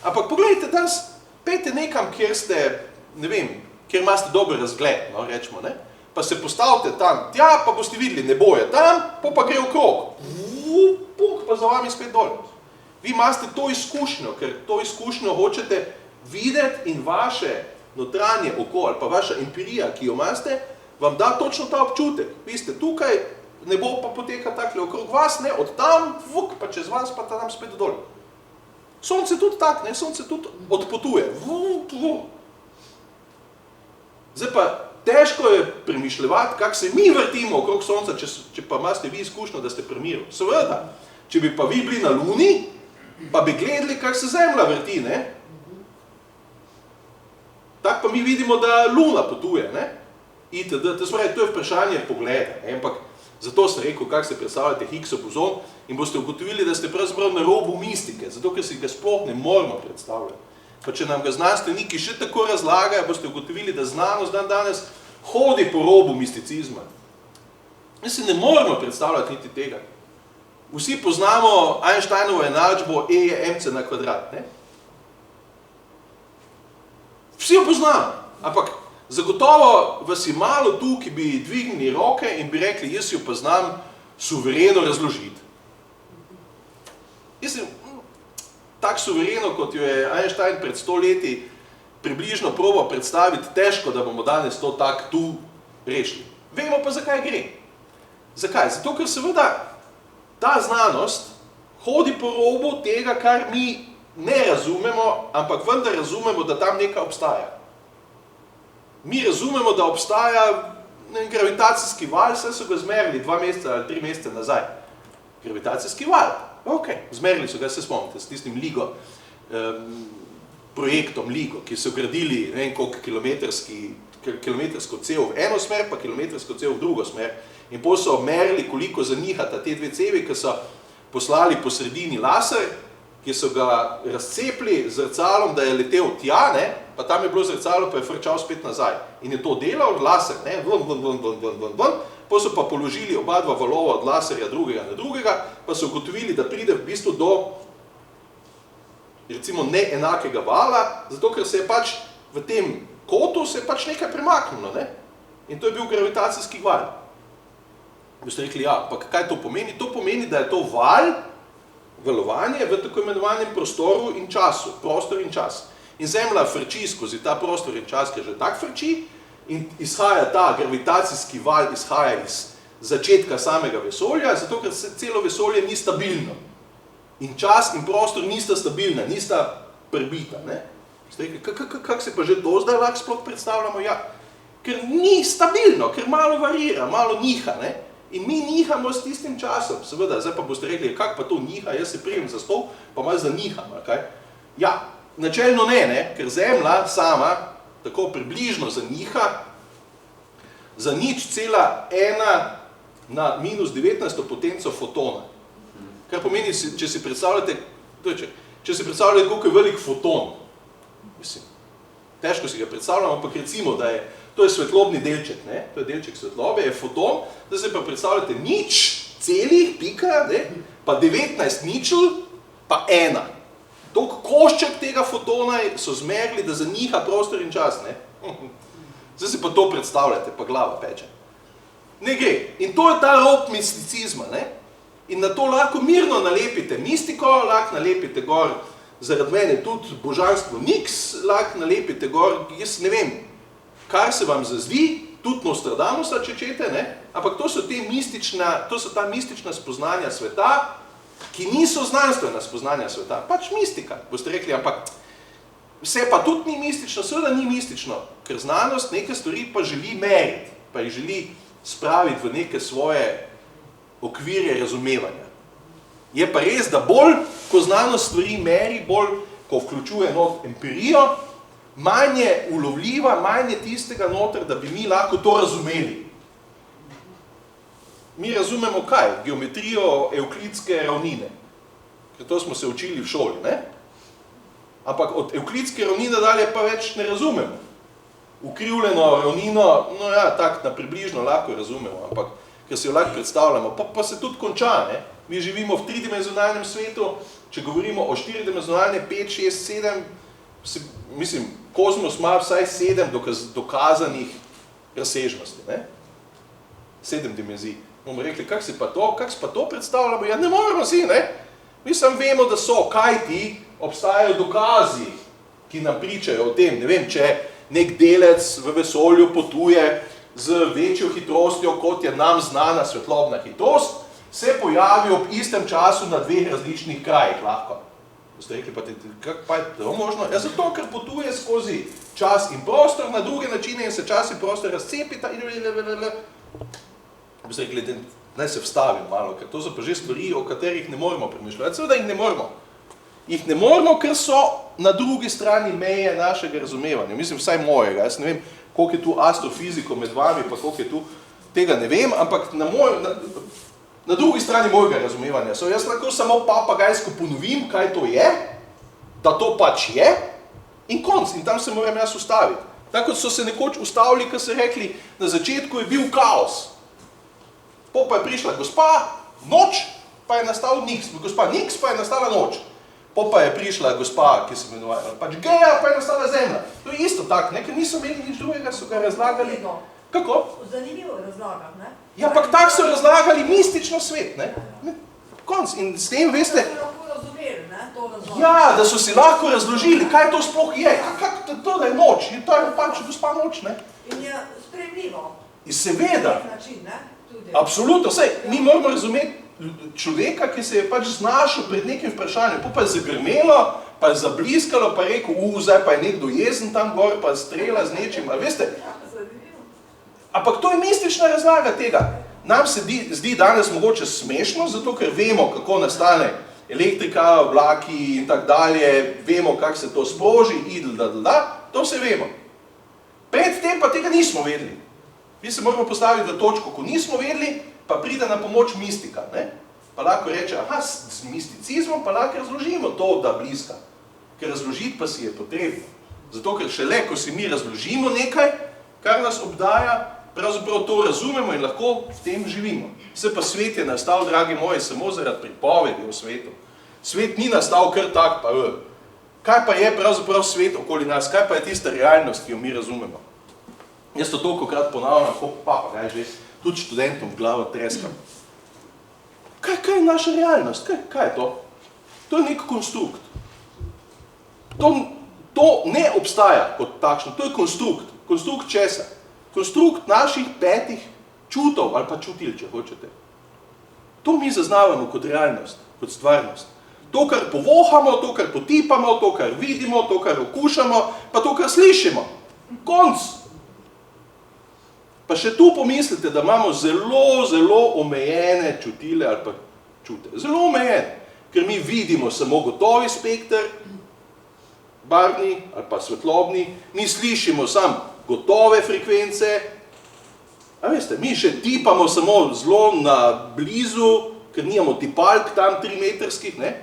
Ampak poglejte, danes pejte nekam, kjer ste, ne vem, kjer imate dober razgled, no, rečemo, ne? Pa se postavite tam, tja, pa boste videli, nebo je tam, pa gre okrog. Puk, pa za vami spet dol. Vi imate to izkušnjo, ker to izkušnjo hočete videti in vaše notranje okolje, pa vaša empirija, ki jo imate, vam da točno ta občutek. Vi ste tukaj, nebo pa poteka takle okrog vas, ne, od tam, vuk, pa čez vas, pa tam spet dol. Sonce tudi tak, ne, sonce tudi odpotuje. Zdaj pa težko je premišljevati, kako se mi vrtimo okrog sonca, če pa imate vi izkušnjo, da ste pri miru. Seveda, če bi pa vi bili na Luni, pa bi gledali, kako se Zemlja vrti, ne? Tako pa mi vidimo, da Luna potuje, ne? Itd. To je vprašanje pogleda, ne? Ampak zato sem rekel, kako se predstavljate Higgsov bozon in boste ugotovili, da ste pravzaprav na robu mistike, zato ker si ga sploh ne moramo predstavljati. Pa če nam ga znanstveniki še tako razlagajo, boste ugotovili, da znanost danes hodi po robu misticizma. Mi se ne moramo predstavljati niti tega. Vsi poznamo Einsteinovo enačbo E je mc na kvadrat, ne? Vsi jo poznamo, ampak zagotovo vas je malo tu, ki bi dvignili roke in bi rekli, jaz jo pa znam suvereno razložiti. Tak suvereno, kot jo je Einstein pred 100 leti približno probal predstaviti, težko, da bomo danes to tak tu rešili. Vemo pa, zakaj gre. Zakaj? Zato, ker seveda ta znanost hodi po robu tega, kar mi ne razumemo, ampak vendar razumemo, da tam nekaj obstaja. Mi razumemo, da obstaja gravitacijski val, saj so ga zmerili 2 meseca ali 3 mesece nazaj. Gravitacijski val. Ok, zmerili so ga, se spomnite, s tistim LIGO, projektom LIGO, ki so gradili ne vem koliko kilometrsko cev v eno smer, pa kilometrsko cev v drugo smer. In potem so merili, koliko zanihata te dve cevi, ki so poslali po sredini laser, ki so ga razcepili z zrcalom, da je letel tja, ne, pa tam je bilo zrcalo, pa je frčal spet nazaj. In je to delal laser, ne, ven. Potem so pa položili oba dva valova od laserja drugega na drugega, pa so ugotovili, da pride v bistvu do recimo neenakega vala, zato ker se je pač v tem kotu se je pač nekaj premaknilo, ne? In to je bil gravitacijski val. Boste rekli, ja, pa kaj to pomeni? To pomeni, da je to val, valovanje v tako imenovanem prostoru in času, prostor in čas. In Zemlja frči skozi ta prostor in čas, ker že tak frči, in izhaja ta gravitacijski val, izhaja iz začetka samega vesolja, zato ker celo vesolje ni stabilno. In čas in prostor nista stabilna, nista prebita, ne? Ste rekli, kako se pa že to zdaj lahko sploh predstavljamo? Ja, ker ni stabilno, ker malo varira, malo niha, ne? In mi nihamo s tistim časom, seveda, zdaj pa boste rekli, kako pa to niha, jaz se prijem za stol, pa malo zaniham, kaj? Ja, načelno ne, ker Zemlja sama tako približno zaniha za 0,1 na minus 19 potenco fotona. Kar pomeni, če si predstavljate, koliko je velik foton. Mislim, težko si ga predstavljamo, ampak recimo, da je, to je svetlobni delček, ne? To je delček svetlobe, je foton, da se pa predstavljate 0, pika, ne? Pa 19 ničel, pa 1. Tok košček tega fotona so zmerili, da zaniha prostor in čas, ne? Zdaj si pa to predstavljate, pa glava peče. Ne gre. In to je ta rob misticizma, ne? In na to lahko mirno nalepite mistiko, lahko nalepite gor, zaradi mene tudi božanstvo Nix, lahko nalepite gor, jaz ne vem, kar se vam zazdi, tudi Nostradamusa, če čete, ne? Ampak to so ta mistična spoznanja sveta, ki niso znanstvena spoznanja sveta, pač mistika. Boste rekli, ampak vse pa tudi ni mistično, seveda ni mistično, ker znanost neke stvari pa želi meriti, pa jih želi spraviti v neke svoje okvirje razumevanja. Je pa res, da bolj, ko znanost stvari meri, bolj, ko vključuje not empirijo, manj je ulovljiva, manj je tistega noter, da bi mi lahko to razumeli. Mi razumemo kaj? Geometrijo evklidske ravnine. Ker to smo se učili v šoli, ne? Ampak od evklidske ravnine dalje pa več ne razumemo. Ukrivljeno ravnino, no ja, tak na približno lahko razumemo, ampak ker si jo lahko predstavljamo, pa se tudi konča, ne? Mi živimo v tridimenzionalnem svetu, če govorimo o štiridimenzionalnem 5, 6, 7, mislim, kozmos ima vsaj 7 dokazanih razsežnosti, ne? 7 dimenzij. Bomo rekli, kako si pa to predstavljamo? Ja, ne moramo si, ne? Mi samo vemo, da so, kaj ti obstajajo dokazi, ki nam pričajo o tem. Ne vem, če nek delec v vesolju potuje z večjo hitrostjo, kot je nam znana svetlobna hitrost, se pojavi ob istem času na 2 različnih krajih lahko. Boste rekli, kako pa je to možno? Ja, zato, ker potuje skozi čas in prostor na druge načine in se čas in prostor razcepita in boste rekli, naj se vstavim malo, ker to so pa že stvari, o katerih ne moremo premišljati. Seveda jih ne moremo. Jih ne moremo, ker so na drugi strani meje našega razumevanja. Mislim, vsaj mojega. Jaz ne vem, koliko je tu astrofiziko med vami, pa koliko je tu, tega ne vem, ampak na drugi strani mojega razumevanja. So jaz lahko samo papagajsko ponovim, kaj to je, da to pač je, in konc, in tam se moram jaz ustaviti. Tako kot so se nekoč ustavili, ko so rekli, na začetku je bil kaos. Pa je prišla gospa, noč, pa je nastal niks. Gospa niks, pa je nastala noč. Pa je prišla gospa, ki se imenuje, pač Geja, pa je nastala zemlja. To je isto tako, ker niso imeli nič drugega, so ga razlagali. Kako? Zanimivo razlaga, ne? Ja, ampak tako so razlagali mistično svet, ne? Konc. In s tem, veste... Da so lahko razumeli, ne? To razlaga. Ja, da so si lahko razložili, kaj to sploh je. Kako to, da je noč? In to je pač gospa noč, ne? In je sprejemljivo. In seveda. Na nek način, ne? Tudi. Absolutno, vsej, mi moramo razumeti človeka, ki se je pač znašel pred nekim vprašanjem, pa je zagrmelo, pa je zabliskalo, pa je rekel, zdaj pa je nekdo jezen tam gor, pa strela z nečim, ali veste? Ampak to je mistična razlaga tega. Nam se zdi danes mogoče smešno, zato ker vemo, kako nastane elektrika, oblaki in tak dalje, vemo, kako se to sproži, to vse vemo. Predtem pa tega nismo vedeli. Mi se moramo postaviti v točko, ko nismo vedeli, pa pride na pomoč mistika, ne? Pa lahko reče, aha, s misticizmom pa lahko razložimo to, da bliska. Ker razložiti pa si je potrebno. Zato, ker šele, ko si mi razložimo nekaj, kar nas obdaja, pravzaprav to razumemo in lahko v tem živimo. Vse pa svet je nastal, dragi moji, samo zaradi pripovedi o svetu. Svet ni nastal kar tak, pa kaj pa je pravzaprav svet okoli nas, kaj pa je tista realnost, ki jo mi razumemo. Jaz to tolikokrat ponavljam, kaj že, tudi študentom v glavo treskam. Kaj je naša realnost? Kaj je to? To je nek konstrukt. To ne obstaja kot takšno, to je konstrukt. Konstrukt česa? Konstrukt naših 5 čutov, ali pa čutil, če hočete. To mi zaznavamo kot realnost, kot stvarnost. To, kar povohamo, to, kar potipamo, to, kar vidimo, to, kar okušamo, pa to, kar slišimo. Konc! Pa še tu pomislite, da imamo zelo, zelo omejene čutile ali pa čute. Zelo omejene, ker mi vidimo samo gotovi spekter, barvni ali pa svetlobni, mi slišimo samo gotove frekvence, a veste, mi še tipamo samo zelo na blizu, ker nimamo tipalk tam 3-metrskih, ne?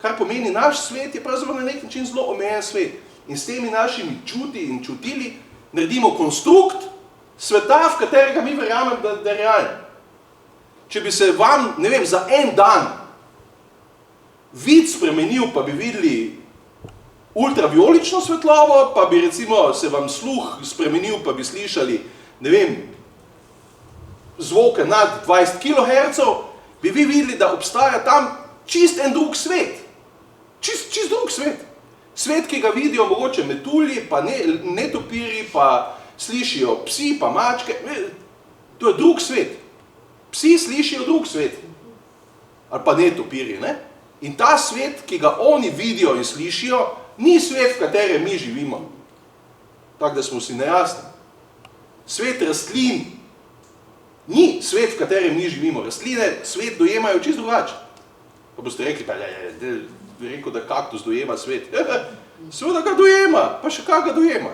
Kar pomeni, naš svet je pravzaprav na nek način zelo omejen svet. In s temi našimi čuti in čutili naredimo konstrukt sveta, v katerega mi verjamem, da je realen. Če bi se vam, ne vem, za en dan vid spremenil, pa bi videli ultraviolično svetlobo, pa bi recimo se vam sluh spremenil, pa bi slišali, ne vem, zvoke nad 20 kHz, bi vi videli, da obstaja tam čist en drug svet. Čist drug svet. Svet, ki ga vidijo mogoče metulji, pa netopiri, pa slišijo psi, pa mačke. To je drug svet. Psi slišijo drug svet. Ali pa netopiri, ne? In ta svet, ki ga oni vidijo in slišijo, ni svet, v katerem mi živimo. Tako da smo si nejasni. Svet rastlin ni svet, v katerem mi živimo. Rastline svet dojemajo čisto drugače. Pa boste rekli, bi rekel, da kaktus dojema svet. Seveda ga dojema, pa še kak ga dojema.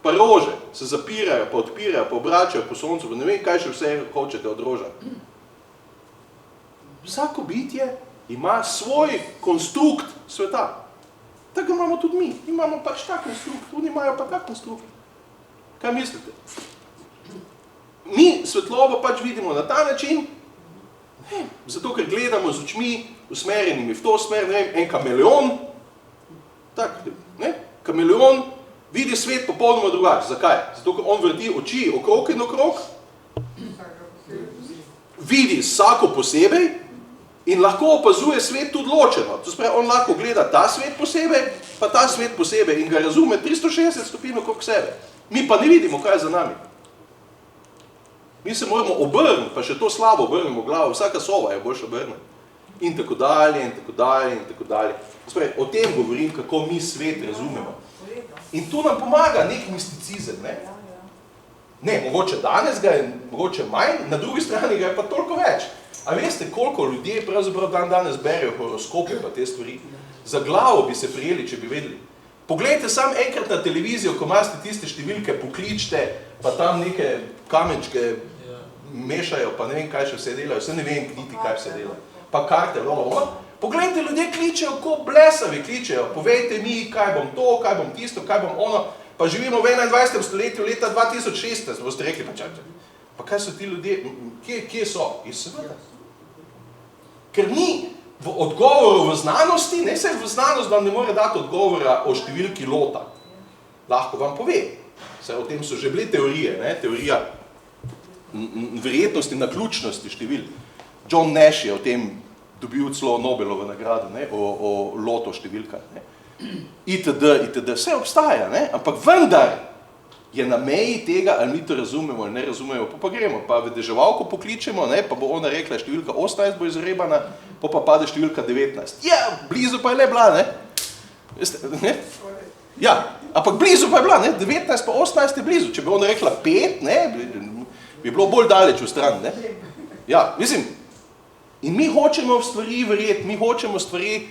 Pa rože se zapirajo, pa odpirajo, pa obračajo po soncu, pa ne vem, kaj še vse hočete od roža. Vsako bitje ima svoj konstrukt sveta. Tako imamo tudi mi. Imamo pač tak konstrukt, oni imajo pa tak konstrukt. Kaj mislite? Mi svetlobo pač vidimo na ta način, zato ker gledamo z očmi usmerjenimi v to smer, ne vem, en kameleon, tak, ne? Kameleon vidi svet popolnoma drugače. Zakaj? Zato, ker on vrti oči okrog in okrog, vidi vsako posebej in lahko opazuje svet tudi ločeno. To se pravi, on lahko gleda ta svet posebej, pa ta svet posebej in ga razume 360 stopinj okrog sebe. Mi pa ne vidimo, kaj je za nami. Mi se moramo obrniti, pa še to slabo obrnemo glavo, vsaka sova je boljša obrniti. In tako dalje, in tako dalje, in tako dalje. Spravi, o tem govorim, kako mi svet razumemo. In to nam pomaga nek misticizem, ne? Ne, mogoče danes ga je, mogoče manj, na drugi strani ga je pa toliko več. A veste, koliko ljudje pravzaprav danes berejo horoskope pa te stvari? Za glavo bi se prijeli, če bi vedeli. Poglejte samo enkrat na televizijo, ko imate tiste številke, pokličite, pa tam neke kamenčke mešajo, pa ne vem, kaj še vse delajo, vse ne vem niti, kaj vse delajo. Pa karte, poglejte, ljudje kličejo, ko blesavi kličejo, povejte mi, kaj bom to, kaj bom tisto, kaj bom ono, pa živimo v 21. stoletju, leta 2016, boste rekli, pa kaj so ti ljudje, kje so? Seveda. Ker ni v odgovoru v znanosti, ne se v znanost vam ne more dati odgovora o številki lota. Lahko vam pove. Saj o tem so že bile teorije, ne? Teorija verjetnosti naključnosti števil. John Nash je o tem dobil celo Nobelovo nagrado, ne? O loto številkah. Ne? Itd. Vse obstaja, ne? Ampak vendar je na meji tega, ali mi to razumemo ali ne razumemo, pa gremo, pa vedeževalko pokličemo, ne? Pa bo ona rekla, številka 18 bo izrebana, pa pade številka 19. Ja, blizu pa je le bila, ne? Veste, ne? Ja, ampak blizu pa je bila, ne? 19 pa 18 je blizu. Če bi ona rekla 5, ne? Bi bilo bolj daleč v stran, ne? Ja, mislim, in mi hočemo stvari verjeti, mi hočemo stvari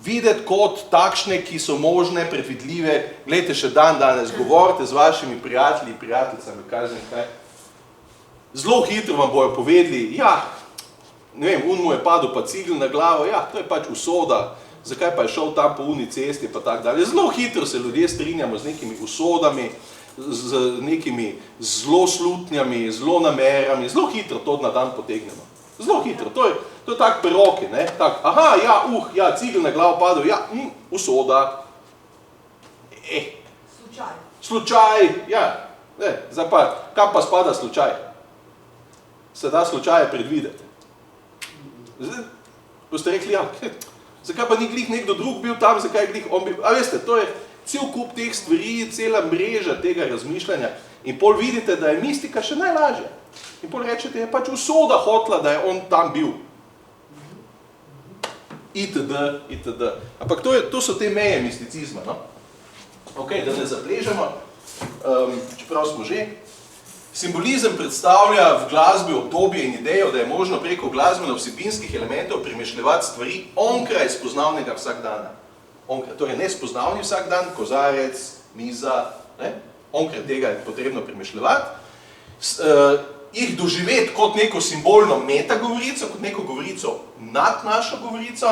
videti kot takšne, ki so možne, predvidljive. Glejte, še danes govorite z vašimi prijatelji, prijateljicami, kaj. Zelo hitro vam bojo povedali, ja, ne vem, mu je padel pa cigl na glavo, ja, to je pač usoda, zakaj pa je šel tam po uni cesti, pa tak dalje. Zelo hitro se ljudje strinjamo z nekimi usodami, z nekimi zelo slutnjami, zelo namerami, zelo hitro to na dan potegnemo. Zelo hitro, to je tak preroki, ne, tak, aha, ja, cigl na glavo padel, ja, usoda, slučaj, ja, ne, zdaj pa, kam pa spada slučaj? Se da slučaje predvideti. Zdaj, boste rekli, ja, zakaj pa ni glih nekdo drug bil tam, zakaj je glih on bil, a veste, to je cel kup teh stvari, cela mreža tega razmišljanja in pol vidite, da je mistika še najlažja. In pol rečete, je pač usoda hotla, da je on tam bil. Itd. Ampak to so te meje misticizma, no? Ok, da ne zapležemo, čeprav smo že. Simbolizem predstavlja v glasbi obdobje in idejo, da je možno preko glasbeno-vsebinskih elementov premišljevati stvari onkraj spoznavnega vsakdana. Torej, ne spoznavni vsak dan, kozarec, miza, ne? Onkraj tega je potrebno premišljevati. Jih doživeti kot neko simbolno metagovorico, kot neko govorico nad našo govorico,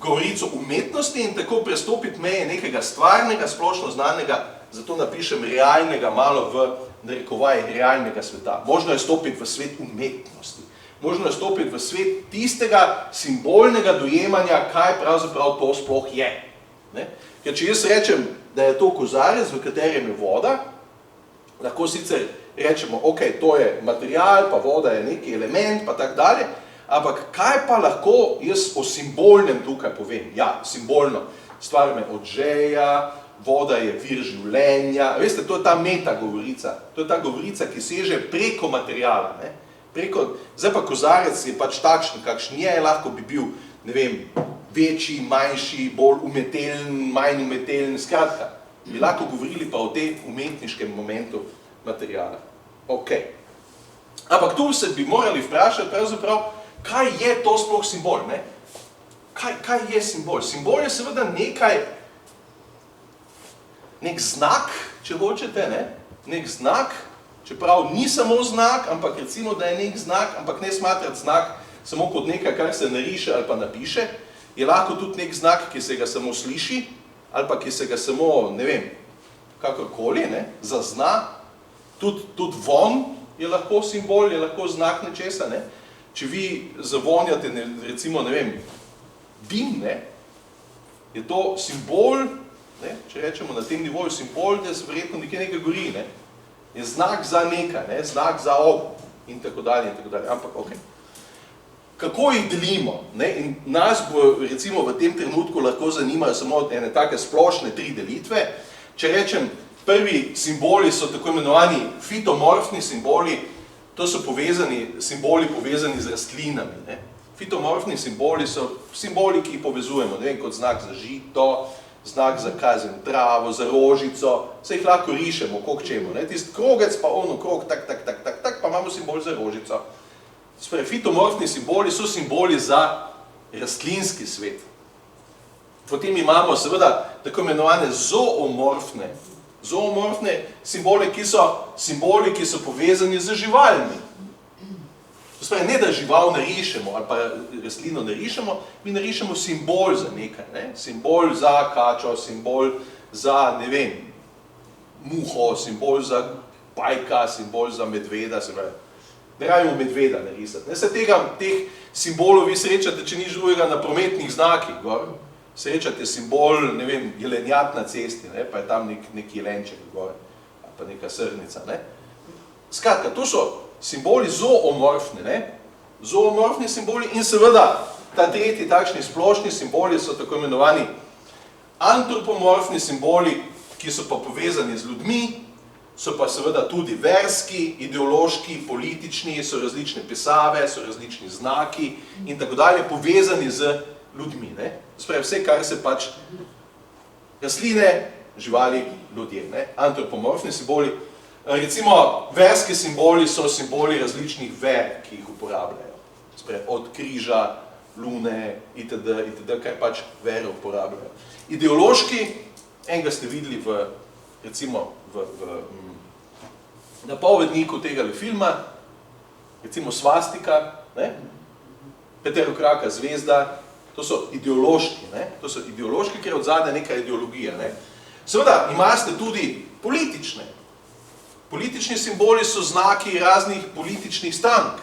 govorico umetnosti in tako prestopiti meje nekega stvarnega, splošno znanega, zato napišem realnega, malo v narekovaj realnega sveta. Možno je stopiti v svet umetnosti. Možno je stopiti v svet tistega simbolnega dojemanja, kaj pravzaprav to sploh je. Ne? Ker če jaz rečem, da je to kozarec, v katerem je voda, lahko sicer rečemo, ok, to je material, pa voda je neki element, pa tak dalje, ampak kaj pa lahko jaz o simbolnem tukaj povem? Ja, simbolno. Stvar me odžeja, voda je vir življenja. Veste, to je ta metagovorica. To je ta govorica, ki seže preko materiala. Ne? Zdaj pa kozarec je pač takšen, kakšen je, lahko bi bil, ne vem, večji, manjši, bolj umeteln, manj umeteln, skratka. Bi lahko govorili pa o tem umetniškem momentu materijala. Ok. Ampak tu se bi morali vprašati pravzaprav, kaj je to sploh simbol, ne? Kaj je simbol? Simbol je seveda nek znak, če hočete, ne? Nek znak, čeprav ni samo znak, ampak recimo, da je nek znak, ampak ne smatrati znak samo kot nekaj, kar se nariše ali pa napiše, je lahko tudi nek znak, ki se ga samo sliši, ali pa ki se ga samo, ne vem, kakorkoli, ne, zazna. Tudi von je lahko simbol, je lahko znak nečesa, ne. Če vi zavonjate, recimo, ne vem, dim, ne, je to simbol ne? Če rečemo na tem nivoju simbol, da se verjetno nekaj gori, ne? Je znak za nekaj, ne? Znak za ogenj in tako dalje, ampak ok. Kako jih delimo, ne? In nas bo recimo v tem trenutku lahko zanimajo samo ene take splošne 3 delitve. Če rečem, prvi simboli so tako imenovani fitomorfni simboli, to so simboli povezani z rastlinami, ne? Fitomorfni simboli so simboli, ki jih povezujemo, ne vem, kot znak za žito, znak za kazen travo, za rožico, se jih lahko rišemo, koliko čemu, ne? Tist krogec pa ono krog, tak, pa imamo simbol za rožico. Sprej, fitomorfni simboli so simboli za rastlinski svet. Potem imamo seveda tako imenovane zoomorfne simbole, ki so povezani z živalmi. Sprej, ne da žival narišemo ali pa rastlino narišemo, mi narišemo simbol za nekaj, ne? Simbol za kačo, simbol za, ne vem, muho, simbol za pajka, simbol za medveda, se pravi. Ne rabimo medveda narisati. Ne se teh simbolov vi srečate, če ni drugega, na prometnih znakih. Gor. Srečate simbol, ne vem, jelenjat na cesti, ne? Pa je tam nek jelenček gor, ali pa neka srnica. Ne? Skratka, to so simboli zoomorfni, ne? Zoomorfni simboli in seveda ta tretji takšni splošni simboli so tako imenovani antropomorfni simboli, ki so pa povezani z ljudmi, so pa seveda tudi verski, ideološki, politični, so različne pisave, so različni znaki in tako dalje, povezani z ljudmi. Ne? Spravi vse, kar se pač rastline, živali, ljudje. Ne? Antropomorfni simboli. Recimo, verski simboli so simboli različnih ver, ki jih uporabljajo. Spravi, od križa, lune, itd., kaj pač vere uporabljajo. Ideološki, enega ste videli recimo v napovedniku tega filma, recimo svastika, ne? Peterokraka zvezda, to so ideološki, ne? To so ideološki, ker je od zadaj neka ideologija. Ne? Seveda, imate tudi politične. Politični simboli so znaki raznih političnih strank,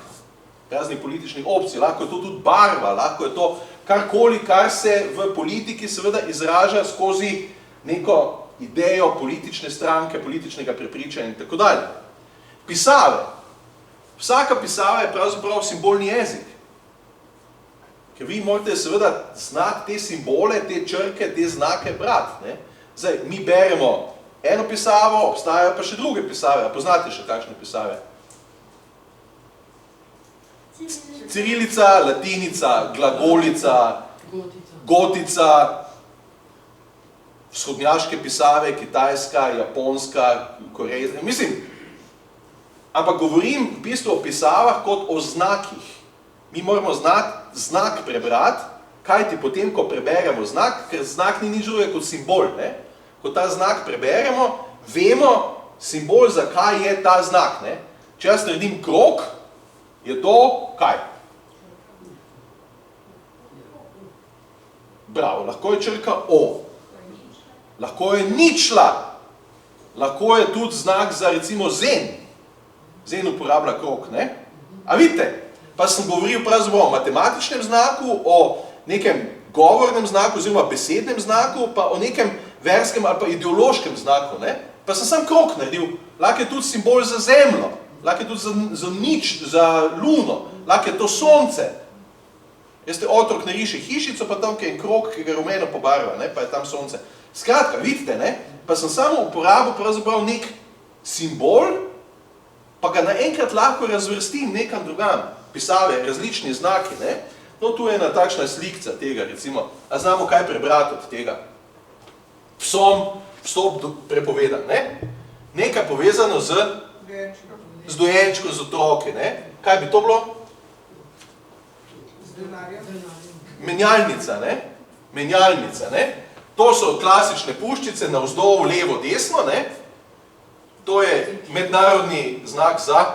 raznih političnih opcij, lahko je to tudi barva, lahko je to karkoli, kar se v politiki seveda izraža skozi neko idejo politične stranke, političnega prepričanja in tako dalje. Pisave. Vsaka pisava je pravzaprav simbolni jezik. Ker vi morate seveda znati te simbole, te črke, te znake brati. Ne? Zdaj, mi beremo eno pisavo, obstajajo pa še druge pisave. A poznate še kakšne pisave? Cirilica, latinica, glagolica, gotica, vzhodnjaške pisave, kitajska, japonska, korejska, mislim, ampak govorim v bistvu o pisavah kot o znakih. Mi moramo znati znak prebrati, kajti potem, ko preberemo znak, ker znak ni nič drugega kot simbol, ne? Ko ta znak preberemo, vemo simbol, zakaj je ta znak, ne? Če jaz naredim krog, je to kaj? Bravo, lahko je črka O. Lahko je ničla, lahko je tudi znak za recimo zen. Zen uporablja krog, ne? A vidite, pa sem govoril pravzaprav o matematičnem znaku, o nekem govornem znaku, oziroma besednem znaku, pa o nekem verskem ali pa ideološkem znaku, ne? Pa sem sam krog naredil, lahko je tudi simbol za zemljo, lahko je tudi za nič, za luno, lahko je to sonce. Jaz te otrok nariše hišico, pa tam je en krog, ki ga rumeno pobarva, ne? Pa je tam sonce. Skratka, vidite, ne? Pa sem samo uporabil pravzaprav nek simbol, pa ga naenkrat lahko razvrstim nekam drugam. Pisave, različni znaki, ne? No, tu je ena takšna slikca tega, recimo. A znamo kaj prebrati od tega? Psom, vstop prepovedan, ne? Nekaj povezano z dojenčkom, z otroke, ne? Kaj bi to bilo? Menjalnica, ne? Menjalnica, ne? To so klasične puščice, navzdol, levo, desno, ne? To je mednarodni znak za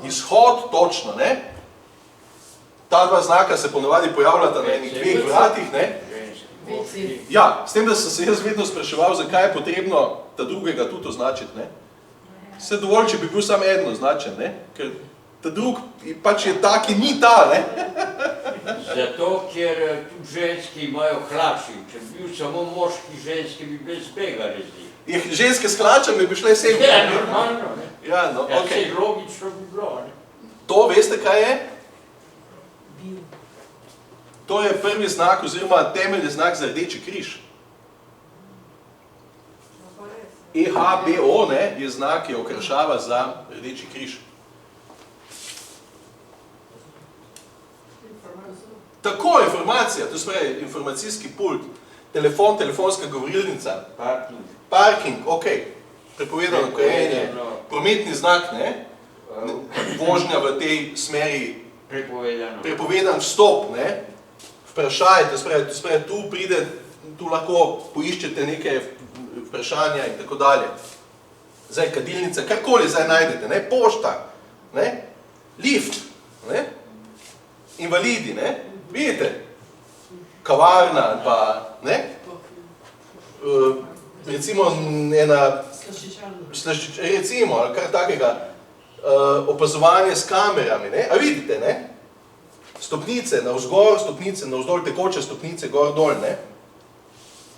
izhod, točno, ne? Ta dva znaka se ponavadi pojavljata na enih 2 vratih, ne? Ja, s tem, da sem se jaz vedno spraševal, zakaj je potrebno ta drugega tudi označiti, ne? Vse dovolj, če bi bil samo eno označen, ne? Ker ta drug pač je ta, ki ni ta, ne? Zato, ker tudi ženski imajo hlači. Če bi bil samo moški, ženski bi brez bega rezili. Ženske s hlačami bi šle sem. Ja, normalno, ne. Ja, no, Ja, okej. saj logično bi bilo, ne. To veste, kaj je? To je prvi znak oziroma temeljni znak za Rdeči križ. EHBO, ne, je znak, ki je okrašava za Rdeči križ. Tako, informacija, to se pravi informacijski pult, telefon, telefonska govorilnica, parking, okej, prepovedano kajenje, prometni znak, ne, vožnja v tej smeri, prepovedan vstop, ne, vprašaj, to se pravi, tu pride, tu lahko poiščete neke vprašanja in tako dalje. Zdaj, kadilnica, karkoli zdaj najdete, ne, pošta, ne, lift, ne, invalidi, ne, vidite, kavarna, pa, ne, recimo ena, recimo, ali kar takega, opazovanje s kamerami, ne, a vidite, ne, stopnice navzgor, stopnice navzdol, tekoče stopnice, gor, dol, ne,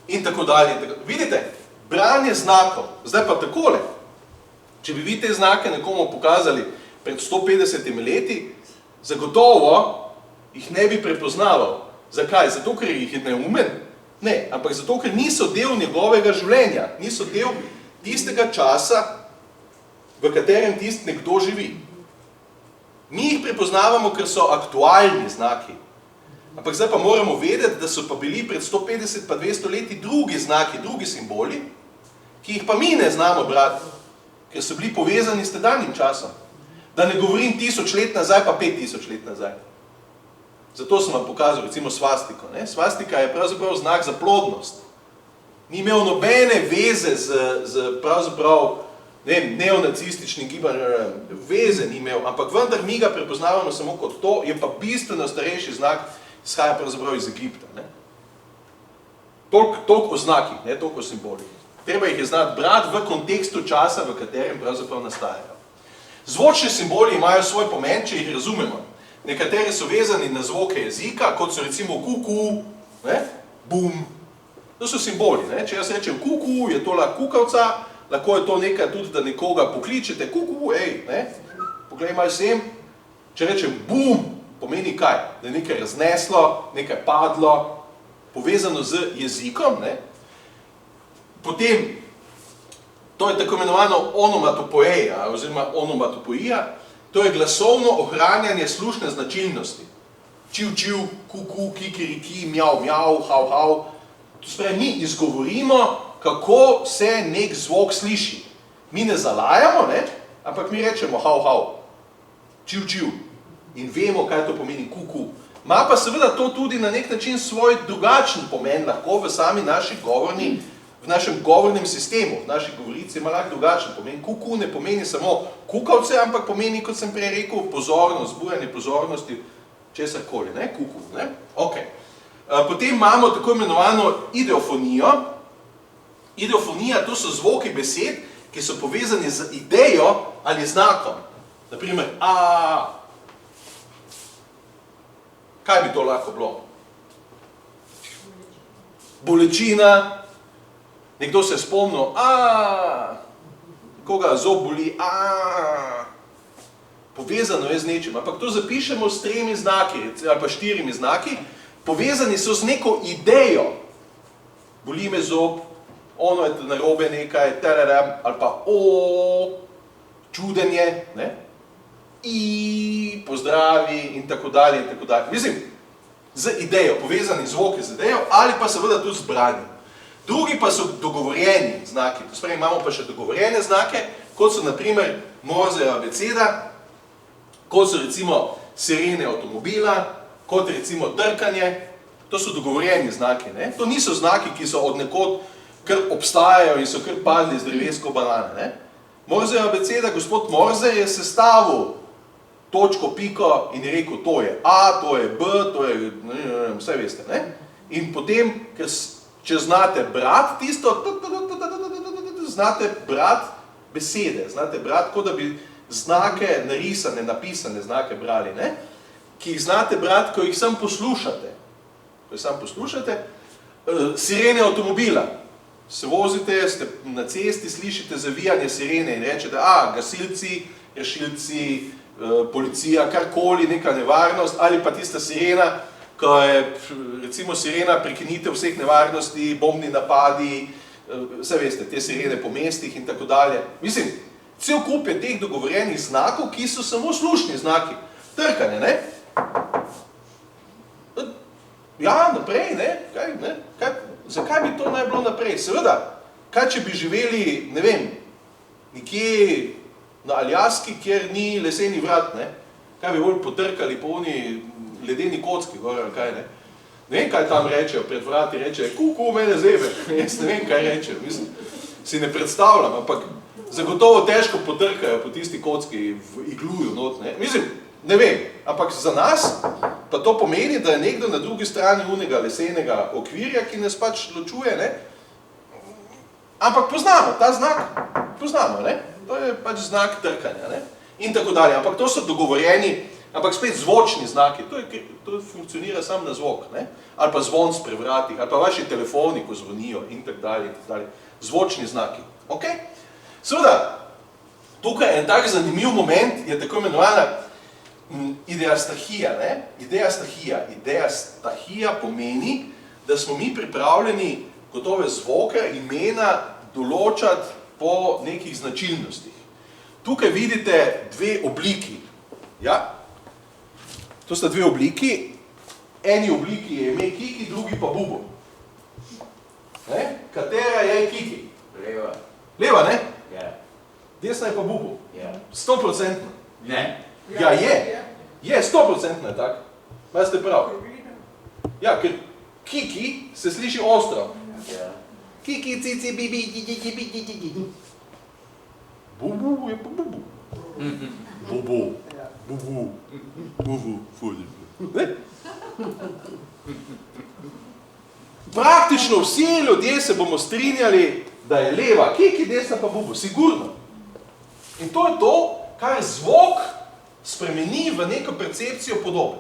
in tako dalje, vidite, branje znakov, zdaj pa takole, če bi vi te znake nekomu pokazali pred 150 leti, zagotovo jih ne bi prepoznaval. Zakaj? Zato, ker jih je neumen? Ne, ampak zato, ker niso del njegovega življenja, niso del tistega časa, v katerem tisti nekdo živi. Mi jih prepoznavamo, ker so aktualni znaki. Ampak zdaj pa moramo vedeti, da so pa bili pred 150 pa 200 leti drugi znaki, drugi simboli, ki jih pa mi ne znamo brati, ker so bili povezani s tedanjim časom. Da ne govorim 1000 let nazaj, pa 5000 let nazaj. Zato sem vam pokazal recimo svastiko. Ne? Svastika je pravzaprav znak za plodnost. Ni imel nobene veze z pravzaprav neonacističnim gibanjem, veze ni imel, ampak vendar mi ga prepoznavamo samo kot to, je pa bistveno starejši znak, izhaja pravzaprav iz Egipta. Toliko o znakih, ne, toliko o simbolih. Treba jih je znati brati v kontekstu časa, v katerem pravzaprav nastajajo. Zvočni simboli imajo svoj pomen, če jih razumemo. Nekateri so vezani na zvoke jezika, kot so recimo kuku, ne, bum. To so simboli, ne. Če jaz rečem kuku, je to lahko kukavca, lahko je to nekaj tudi, da nekoga pokličete, kuku, ej, ne, poglej malo sem. Če rečem bum, pomeni kaj? Da je nekaj razneslo, nekaj padlo, povezano z jezikom, ne. Potem, to je tako imenovano onomatopoeja, oziroma onomatopoija, to je glasovno ohranjanje slušne značilnosti. Čiv, čiv, kuku, kikiriki, mjav, mjav, hav, hav. To se pravi, mi izgovorimo, kako se nek zvok sliši. Mi ne zalajamo, ne, ampak mi rečemo hav, hav, čiv, čiv. In vemo, kaj to pomeni kuku. Ma pa seveda to tudi na nek način svoj drugačen pomen lahko v sami naši govorni, v našem govornem sistemu, v naši govorici ima lahko drugačen pomen. Kuku ne pomeni samo kukavce, ampak pomeni, kot sem prej rekel, pozornost, zbujanje pozornosti, česarkoli, ne, kuku, ne, okej. Potem imamo tako imenovano ideofonijo. Ideofonija, to so zvoki besed, ki so povezani z idejo ali znakom. Naprimer, a. Kaj bi to lahko bilo? Bolečina. Nekdo se je spomnil, koga zob boli, povezano je z nečim, ampak to zapišemo s 3 znaki, ali pa 4 znaki, povezani so z neko idejo. Boli me zob, ono je narobe nekaj, tararam, ali pa čudenje, ne, pozdravi in tako dalje in tako dalje. Mislim, z idejo, povezani zvoki z idejo, ali pa seveda tudi z branjem. Drugi pa so dogovorjeni znaki, to spravi, imamo pa še dogovorjene znake, kot so naprimer Morzejeva abeceda, kot so recimo sirene avtomobila, kot recimo trkanje, to so dogovorjeni znaki, ne? To niso znaki, ki so od nekod kar obstajajo in so kar padli z drevesko banane, ne? Morzejeva abeceda, gospod Morze je sestavil točko, piko in je rekel, to je A, to je B, to je, vse veste, ne? In potem, če znate brati tisto, znate brati besede, znate brati, kot da bi znake narisane, napisane znake brali, ne? ki jih znate brati, ko jih sam poslušate. Sirene avtomobila. Se vozite, ste na cesti, slišite zavijanje sirene in rečete, gasilci, rešilci, policija, karkoli, neka nevarnost, ali pa tista sirena, ko je, recimo, sirena prekinitev vseh nevarnosti, bombni napadi, vse veste, te sirene po mestih in tako dalje. Mislim, cel kup je teh dogovorjenih znakov, ki so samo slušni znaki. Trkanje, ne? Ja, naprej, ne? Zakaj bi to naj bilo naprej? Seveda, kaj če bi živeli, ne vem, nekje na Aljaski, kjer ni leseni vrat, ne? Kaj bi bolj potrkali po oni ledeni kocki, gor ali kaj, ne? Ne vem, kaj tam rečejo, pred vrati rečejo, kuku, mene zebe, jaz ne vem, kaj rečejo, mislim, si ne predstavljam, ampak zagotovo težko potrkajo po tisti kocki v igluju not, ne? Mislim, ne vem, ampak za nas pa to pomeni, da je nekdo na drugi strani unega lesenega okvirja, ki nas pač ločuje, ne? Ampak poznamo, ta znak poznamo, ne? To je pač znak trkanja, ne? In tako dalje, ampak to so dogovorjeni, ampak spet zvočni znaki, to funkcionira samo na zvok, ne? Ali pa zvon s prevratih, ali pa vaši telefoni, ko zvonijo in tako dalje, zvočni znaki, ok? Seveda, tukaj en tak zanimiv moment je tako imenovana ideastahija, ne? Ideastahija pomeni, da smo mi pripravljeni gotove zvoke, imena določati po nekih značilnostih. Tukaj vidite dve obliki. Ja? To sta dve obliki. Eni obliki je ime Kiki, drugi pa Bubu. Ne? Katera je Kiki? Leva. Leva, ne? Ja. Desna je pa Bubu. Ja. 100%. Ne. Ja, je. Je, 100% je tak. Kaj ste prav? Ja, ker Kiki se sliši ostro. Ja. Kiki, cici, bibi, di. Bubu je pa Bubu. Bubu, fuli. Praktično vsi ljudje se bomo strinjali, da je leva Kiki, desna pa Bubu, sigurno. In to je to, kar zvok spremeni v neko percepcijo podobe.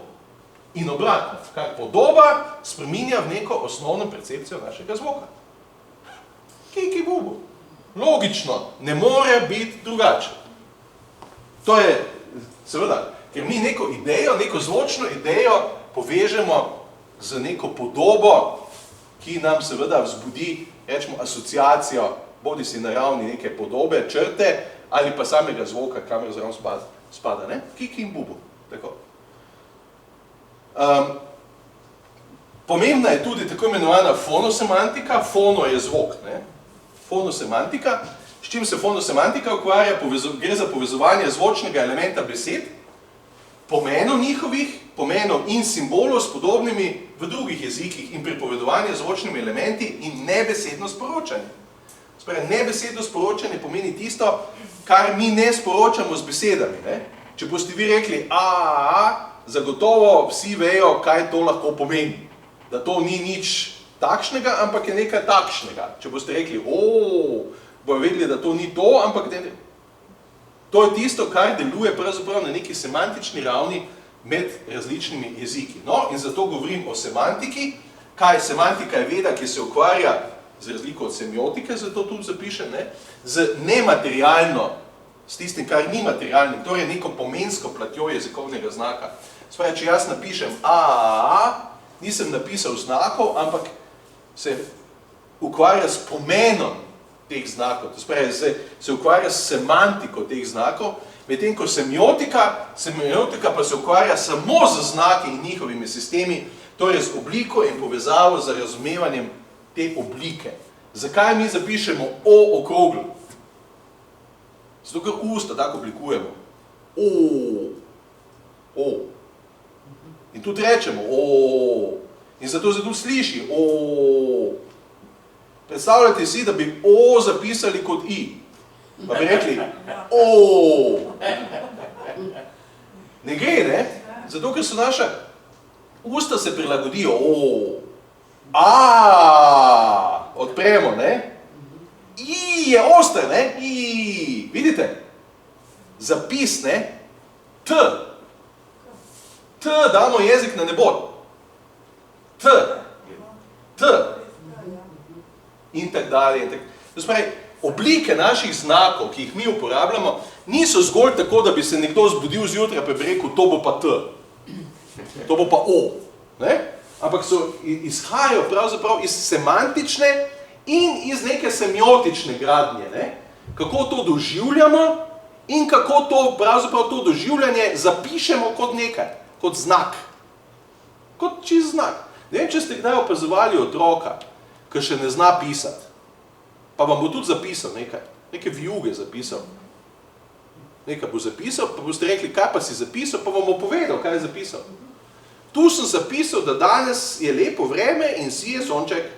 In obratno, kar podoba spreminja v neko osnovno percepcijo našega zvoka. Kiki, Bubu. Logično, ne more biti drugače. To je, seveda, ker mi neko idejo, neko zvočno idejo povežemo z neko podobo, ki nam seveda vzbudi, rečemo, asociacijo, bodi si na ravni neke podobe, črte, ali pa samega zvoka, kamor zraven spada, ne? Kiki in Bubu, tako. Pomembna je tudi tako imenovana fonosemantika, fono je zvok, ne? Fonosemantika, s čim se fonosemantika ukvarja, gre za povezovanje zvočnega elementa besed, pomenov njihovih, pomenov in simbolov s podobnimi v drugih jezikih in pripovedovanje zvočnimi elementi in nebesedno sporočanje. Sprej, nebesedno sporočanje pomeni tisto, kar mi ne sporočamo z besedami, ne? Če boste vi rekli zagotovo vsi vejo, kaj to lahko pomeni. Da to ni nič takšnega, ampak je nekaj takšnega. Če boste rekli, bojo vedeli, da to ni to, ampak to je tisto, kar deluje pravzaprav na neki semantični ravni med različnimi jeziki. No, in zato govorim o semantiki. Kaj semantika je veda, ki se ukvarja, z razliko od semiotike, zato tudi zapišem, ne, z nematerialno, s tistim, kar ni materialnim, torej neko pomensko platjo jezikovnega znaka. Spravi, če jaz napišem nisem napisal znakov, ampak se ukvarja s pomenom teh znakov, to spravi, se ukvarja s semantiko teh znakov, medtem ko semiotika pa se ukvarja samo z znaki in njihovimi sistemi, torej z obliko in povezavo z razumevanjem te oblike. Zakaj mi zapišemo okrogl? Zato, ker usta tako oblikujemo. In tudi rečemo in zato se tudi sliši Predstavljajte si, da bi zapisali kot i. Pa bi rekli Ne gre, ne? Zato, ker so naša usta se prilagodijo odpremo, ne? I je oster, ne? I, vidite? Zapis, ne? T damo jezik na nebo. T. In tak dalje. To se pravi, oblike naših znakov, ki jih mi uporabljamo, niso zgolj tako, da bi se nekdo zbudil zjutraj pa bi rekel, to bo pa T. To bo pa O. Ne? Ampak izhajajo pravzaprav iz semantične in iz neke semiotične gradnje. Ne? Kako to doživljamo in kako to, pravzaprav to doživljanje zapišemo kot nekaj, kot znak. Kot čist znak. Ne vem, če ste kdaj opazovali otroka, ki še ne zna pisati, pa vam bo tudi zapisal nekaj, neke vijuge zapisal. Nekaj bo zapisal, pa boste rekli, kaj pa si zapisal, pa vam bo povedal, kaj je zapisal. Tu sem zapisal, da danes je lepo vreme in sije sonček,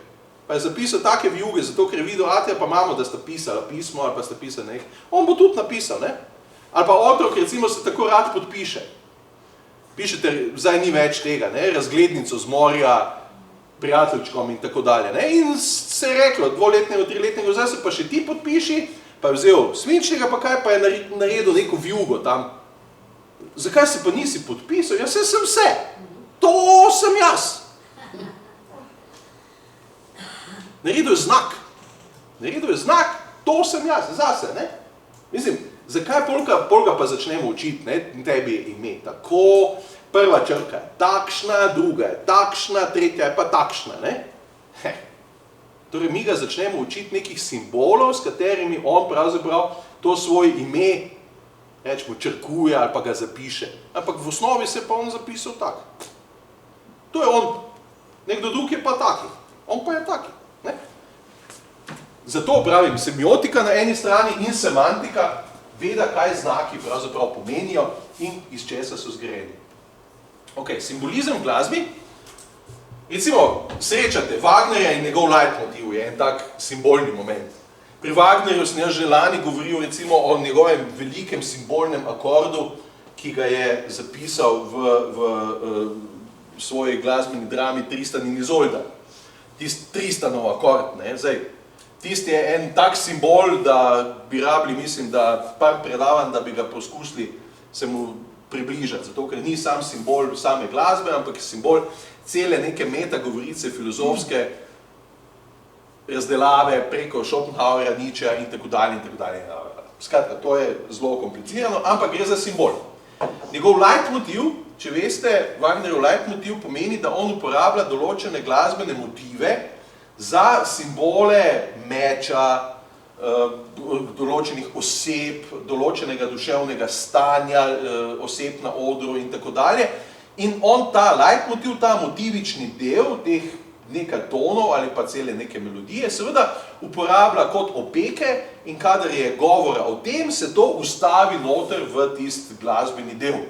pa je zapisal take vijuge, zato ker je videl Atija pa mamo, da sta pisala pismo ali pa sta pisali nekaj. On bo tudi napisal, ne? Ali pa otrok, recimo, se tako rad podpiše. Pišete, zdaj ni več tega, ne? Razglednico z morja, prijateljčkom in tako dalje. Ne? In se je reklo, 2-letnega, 3-letnega, zdaj se pa še ti podpiši, pa je vzel svinčnega, pa kaj, pa je naredil neko vijugo tam. Zakaj se pa nisi podpisal? Ja, saj sem vse. To sem jaz. Naredil je znak. Naredil je znak, to sem jaz, zase, ne? Mislim, zakaj polka pa začnemo učiti, ne? Tebi je ime tako, prva črka je takšna, druga je takšna, tretja je pa takšna, ne? Torej, mi ga začnemo učiti nekih simbolov, s katerimi on pravzaprav to svoje ime, rečemo, črkuje ali pa ga zapiše. Ampak v osnovi se pa on zapisal tak. To je on. Nekdo drug je pa taki. On pa je taki. Ne? Zato pravim, semiotika na eni strani in semantika veda, kaj znaki pravzaprav pomenijo in iz česa so zgrajeni. Ok, simbolizem v glasbi. Recimo, srečate Wagnerja in njegov leitmotiv je en tak simbolni moment. Pri Wagnerju sem jaz že lani govoril recimo o njegovem velikem simbolnem akordu, ki ga je zapisal v svoji glasbeni drami Tristan in Izolda. Tisti Tristanov akord, ne, zdaj, tisti je en tak simbol, da bi rabili, mislim, da par predavanj, da bi ga poskusili se mu približati, zato ker ni sam simbol same glasbe, ampak je simbol cele neke metagovorice filozofske razdelave preko Schopenhauerja, Nietzscheja in tako dalje in tako dalje. Skratka, to je zelo komplicirano, ampak gre za simbol. Njegov leitmotiv, če veste, Wagnerjev leitmotiv pomeni, da on uporablja določene glasbene motive za simbole meča, določenih oseb, določenega duševnega stanja, oseb na odru in tako dalje. In on ta leitmotiv, ta motivični del teh nekaj tonov ali pa cele neke melodije, seveda uporablja kot opeke in kadar je govora o tem, se to ustavi noter v tist glasbeni del.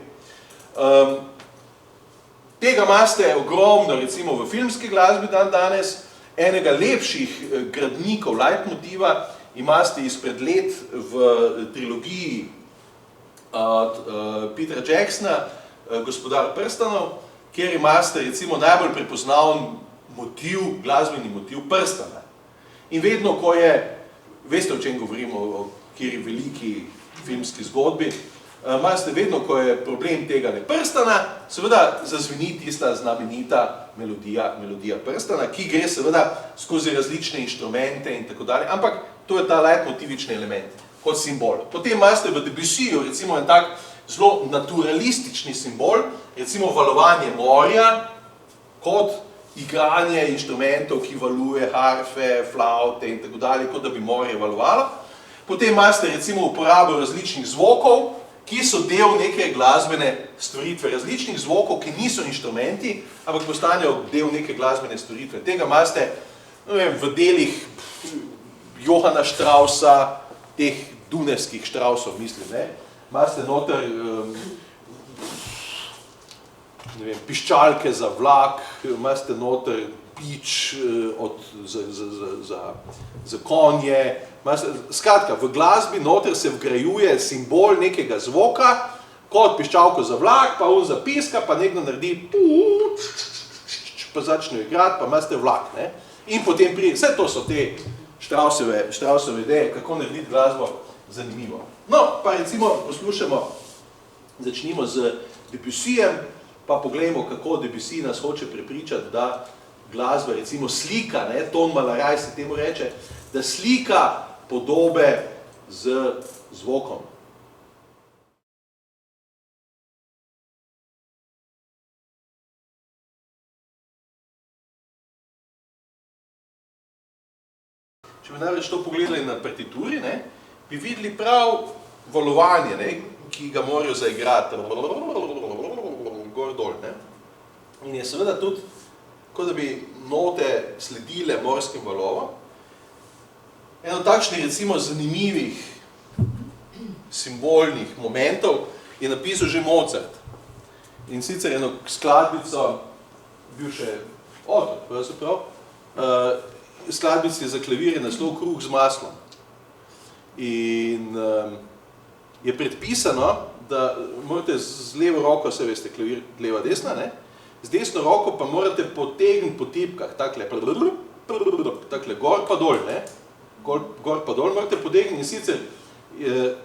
Tega imate ogromno, recimo v filmski glasbi danes, enega lepših gradnikov leitmotiva imate izpred let v trilogiji Petera Jacksona, Gospodar prstanov, kjer imate recimo najbolj prepoznaven motiv, glasbeni motiv prstana. In vedno, ko je, veste o čem govorimo, o kjeri veliki filmski zgodbi, imate vedno, ko je problem tega ne prstana, seveda zazveni tista znamenita melodija prstana, ki gre seveda skozi različne inštrumente in tako dalje, ampak to je ta leitmotivični element, kot simbol. Potem imate v Debussyju recimo en tak zelo naturalistični simbol, recimo valovanje morja, kot igranje inštrumentov, ki valuje, harfe, flaute in tako dalje, kot da bi morje valovalo. Potem imate recimo uporabo različnih zvokov, ki so del neke glasbene stvaritve, različnih zvokov, ki niso inštrumenti, ampak postanejo del neke glasbene stvaritve. Tega imate v delih Johana Straussa, teh dunajskih Straussov, mislim, ne? Imate noter piščalke za vlak, imate noter pič za konje. Skratka, v glasbi noter se vgrajuje simbol nekega zvoka, kot piščalko za vlak, pa on zapiska, pa nekdo naredi pa začne igrati, pa imate vlak. Ne? In potem pride, vse to so te Straussove ideje, kako narediti glasbo zanimivo. No, pa recimo poslušamo, začnimo z Debussyjem, pa pa poglejmo, kako Debussy nas hoče prepričati, da glasba, recimo slika, ne, ton malaraj se temu reče, da slika podobe z zvokom. Če bi namreč to pogledali na partituri, ne, bi videli prav valovanje, ne, ki ga morajo zaigrati, gor dol. Ne. In je seveda tudi, kot da bi note sledile morskim valovom. Eno takšnih, recimo, zanimivih simbolnih momentov je napisal že Mozart. In sicer eno skladbico, bil še otrok, pravzaprav, skladbici za klavir je naslov Kruh z maslom. In je predpisano, da morate z levo roko, se veste, klavir leva desna, ne? Z desno roko pa morate potegniti po tipkah, takle gor pa dol, ne? Gor pa dol morate potegniti in sicer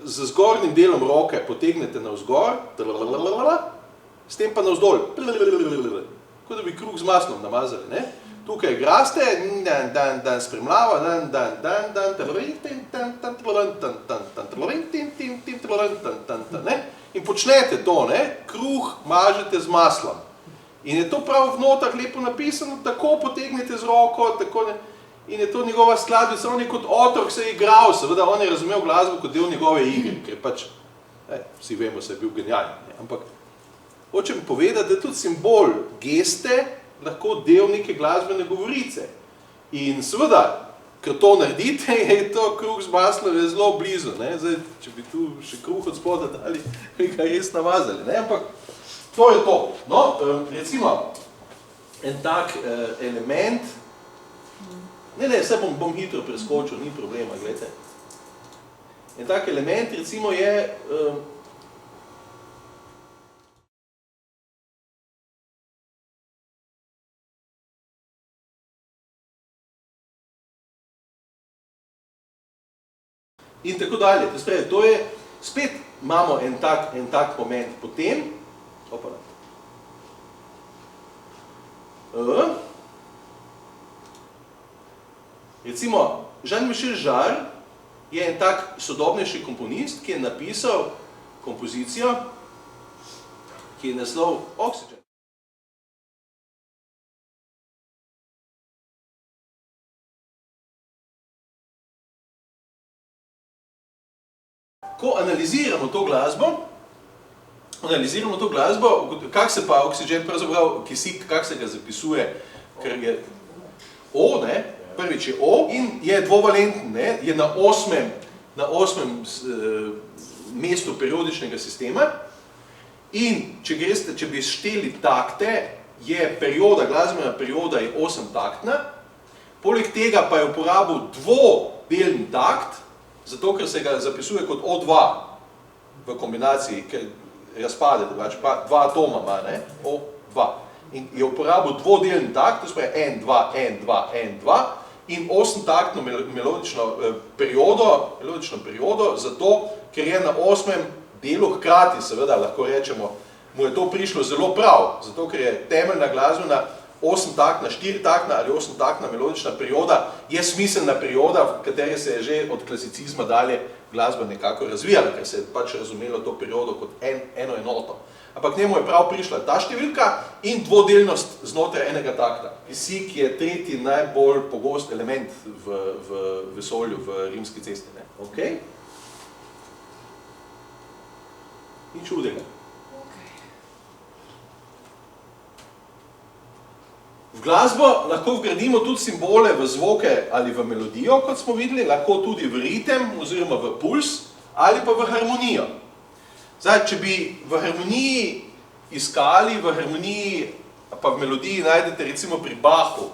z zgornjim delom roke potegnete navzgor, s tem pa navzdol, kot da bi kruh z maslom namazali, ne? Tukaj igraste, dan spremljava, in počnete to, ne? Kruh mažete z maslom. In je to prav v notah lepo napisano, tako potegnete z roko, tako ne. In je to njegova skladbica, on je kot otrok se je igral, seveda on je razumel glasbo kot del njegove igre, ker pač, vsi vemo, se je bil genialen, ne? Ampak hočem povedati, da je tudi simbol geste lahko del neke glasbene govorice. In seveda, ker to naredite, je to kruh z maslom je zelo blizu, ne? Zdaj, če bi tu še kruh od spoda dali, bi ga res namazali, ne? Ampak to je to. No, recimo, en tak element, ne, se bom hitro preskočil, ni problema, gledajte. En tak element, recimo, je in tako dalje. To je, spet imamo en tak moment. Potem, recimo, Jean-Michel Jarre je en tak sodobnejši komponist, ki je napisal kompozicijo, ki je naslov Oxygen. Ko analiziramo to glasbo, kak se pa oksigen, pravzaprav kisik, kak se ga zapisuje, ker je O, ne, prvič je O in je dvovalenten, ne, je na osmem mestu periodičnega sistema in če bi šteli takte, je perioda, glasbena perioda je 8-taktna, poleg tega pa je uporabil dvodelni takt, zato, ker se ga zapisuje kot O2 v kombinaciji, ker razpade drugače, pa dva atoma ima, ne, O2. In je uporabil dvodelni takt, to se pravi N2, N2, N2 in 8-taktno melodično periodo, zato, ker je na 8. delu hkrati, seveda lahko rečemo, mu je to prišlo zelo prav, zato, ker je temeljna glasbena 8-taktna, 4-taktna ali 8-taktna melodična perioda je smiselna perioda, v kateri se je že od klasicizma dalje glasba nekako razvijala, ker se je pač razumelo to periodo kot eno enoto. Ampak njemu je prav prišla ta številka in dvodelnost znotraj enega takta. Kisik je tretji najbolj pogost element v vesolju, v rimski cesti. Ne? Ok? Nič hudega. V glasbo lahko vgradimo tudi simbole v zvoke ali v melodijo, kot smo videli, lahko tudi v ritem oziroma v puls ali pa v harmonijo. Zdaj, če bi v harmoniji iskali, v harmoniji pa v melodiji najdete recimo pri Bachu,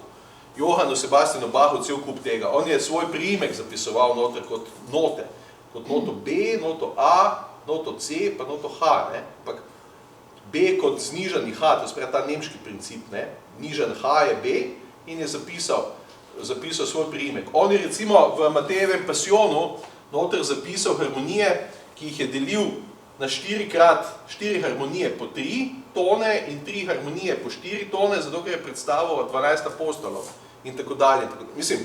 Johannu Sebastianu Bachu cel kup tega. On je svoj priimek zapisoval noter kot note. Kot noto B, noto A, noto C pa noto H. Ne? B kot znižani H, to je spravi ta nemški princip, ne? Nižen H je B in je zapisal svoj priimek. On je recimo v Matejevem Pasionu noter zapisal harmonije, ki jih je delil na 4x4 harmonije po 3 tone in 3 harmonije po 4 tone, zato ker je predstavo 12 apostolov in tako dalje. Mislim,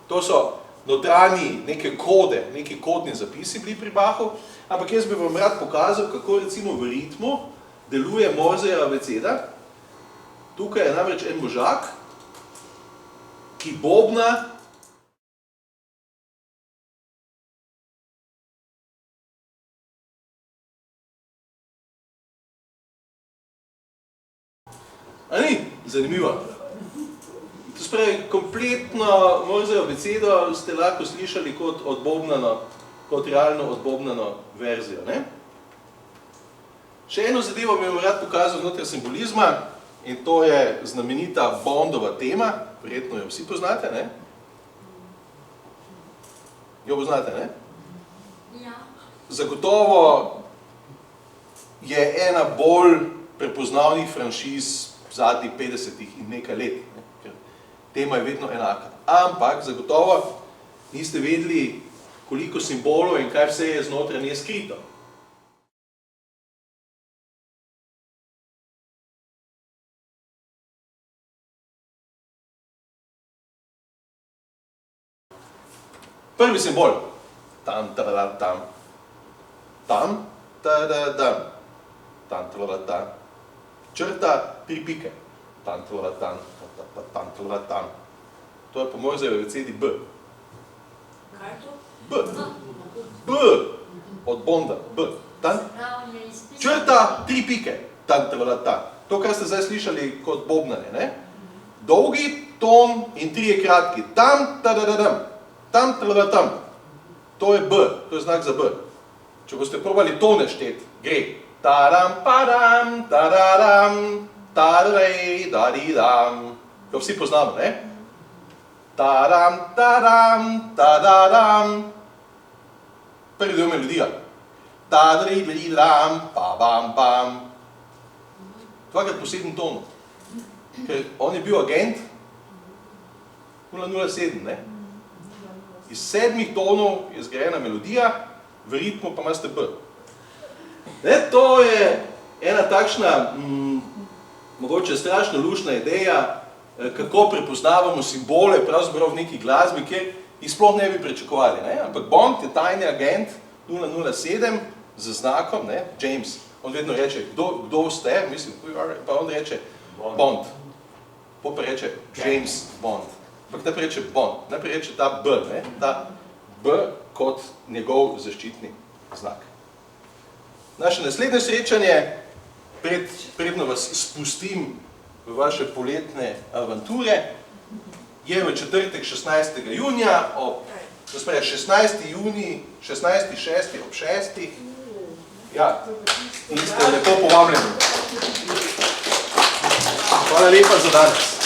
to so notranji neke kode, neki kodni zapisi bili pri Bachu, ampak jaz bi vam rad pokazal, kako recimo v ritmu deluje Morzejeva abeceda. Tukaj je namreč en možak, ki bobna a ni? Zanimivo. To spravi, kompletno Morzejevo abecedo ste lahko slišali kot odbobnano, kot realno odbobnano verzijo, ne? Še eno zadevo bi vam rad pokazal znotraj simbolizma in to je znamenita Bondova tema, verjetno jo vsi poznate, ne? Jo poznate, ne? Ja. Zagotovo je ena bolj prepoznavnih franšiz zadnjih 50 in nekaj let, ne? Ker tema je vedno enaka. Ampak zagotovo niste vedeli, koliko simbolov in kaj vse je znotraj nje skrito. Prvi simbol. Tam, tam, tam. Tam, tam. Tam, tam. Črta, 3 pike. Tam, tam, tam, tam. To je po Morzejevi abecedi B. Kaj je to? B. B. Od Bonda. B. Tam. Črta, 3 pike. Tam, tam. To, kar ste zdaj slišali kot bobnanje, ne? Dolgi ton in 3 kratki. Tam, tam. Tam, tam. To je B, to je znak za B. Če boste probali tone štet, gre. Taram, padam, tararam, tarej, daridam. To vsi poznamo, ne? Taram, taram, tadaram. Prvi del melodija. Tadri, lidam, pa, bam, bam. Dvakrat po 7 tonov. Ker on je bil agent 007, ne? Iz 7 tonov je zgrajena melodija, v ritmu pa imate B. Ne, to je ena takšna, mogoče strašno luštna ideja, kako prepoznavamo simbole pravzaprav v neki glasbi, kjer jih sploh ne bi pričakovali. Ne? Ampak Bond je tajni agent 007 z znakom, ne? James. On vedno reče, kdo ste, mislim, pa on reče Bond. Pa reče James Bond. Ampak najprej reče Bond, najprej reče ta B, ne? Ta B kot njegov zaščitni znak. Naše naslednje srečanje, predno vas spustim v vaše poletne avanture, je v četrtek 16. junija, to spravi 16. junij, 16.6. ob 6. Ja, in ste lepo povabljeni. Hvala lepa za danes.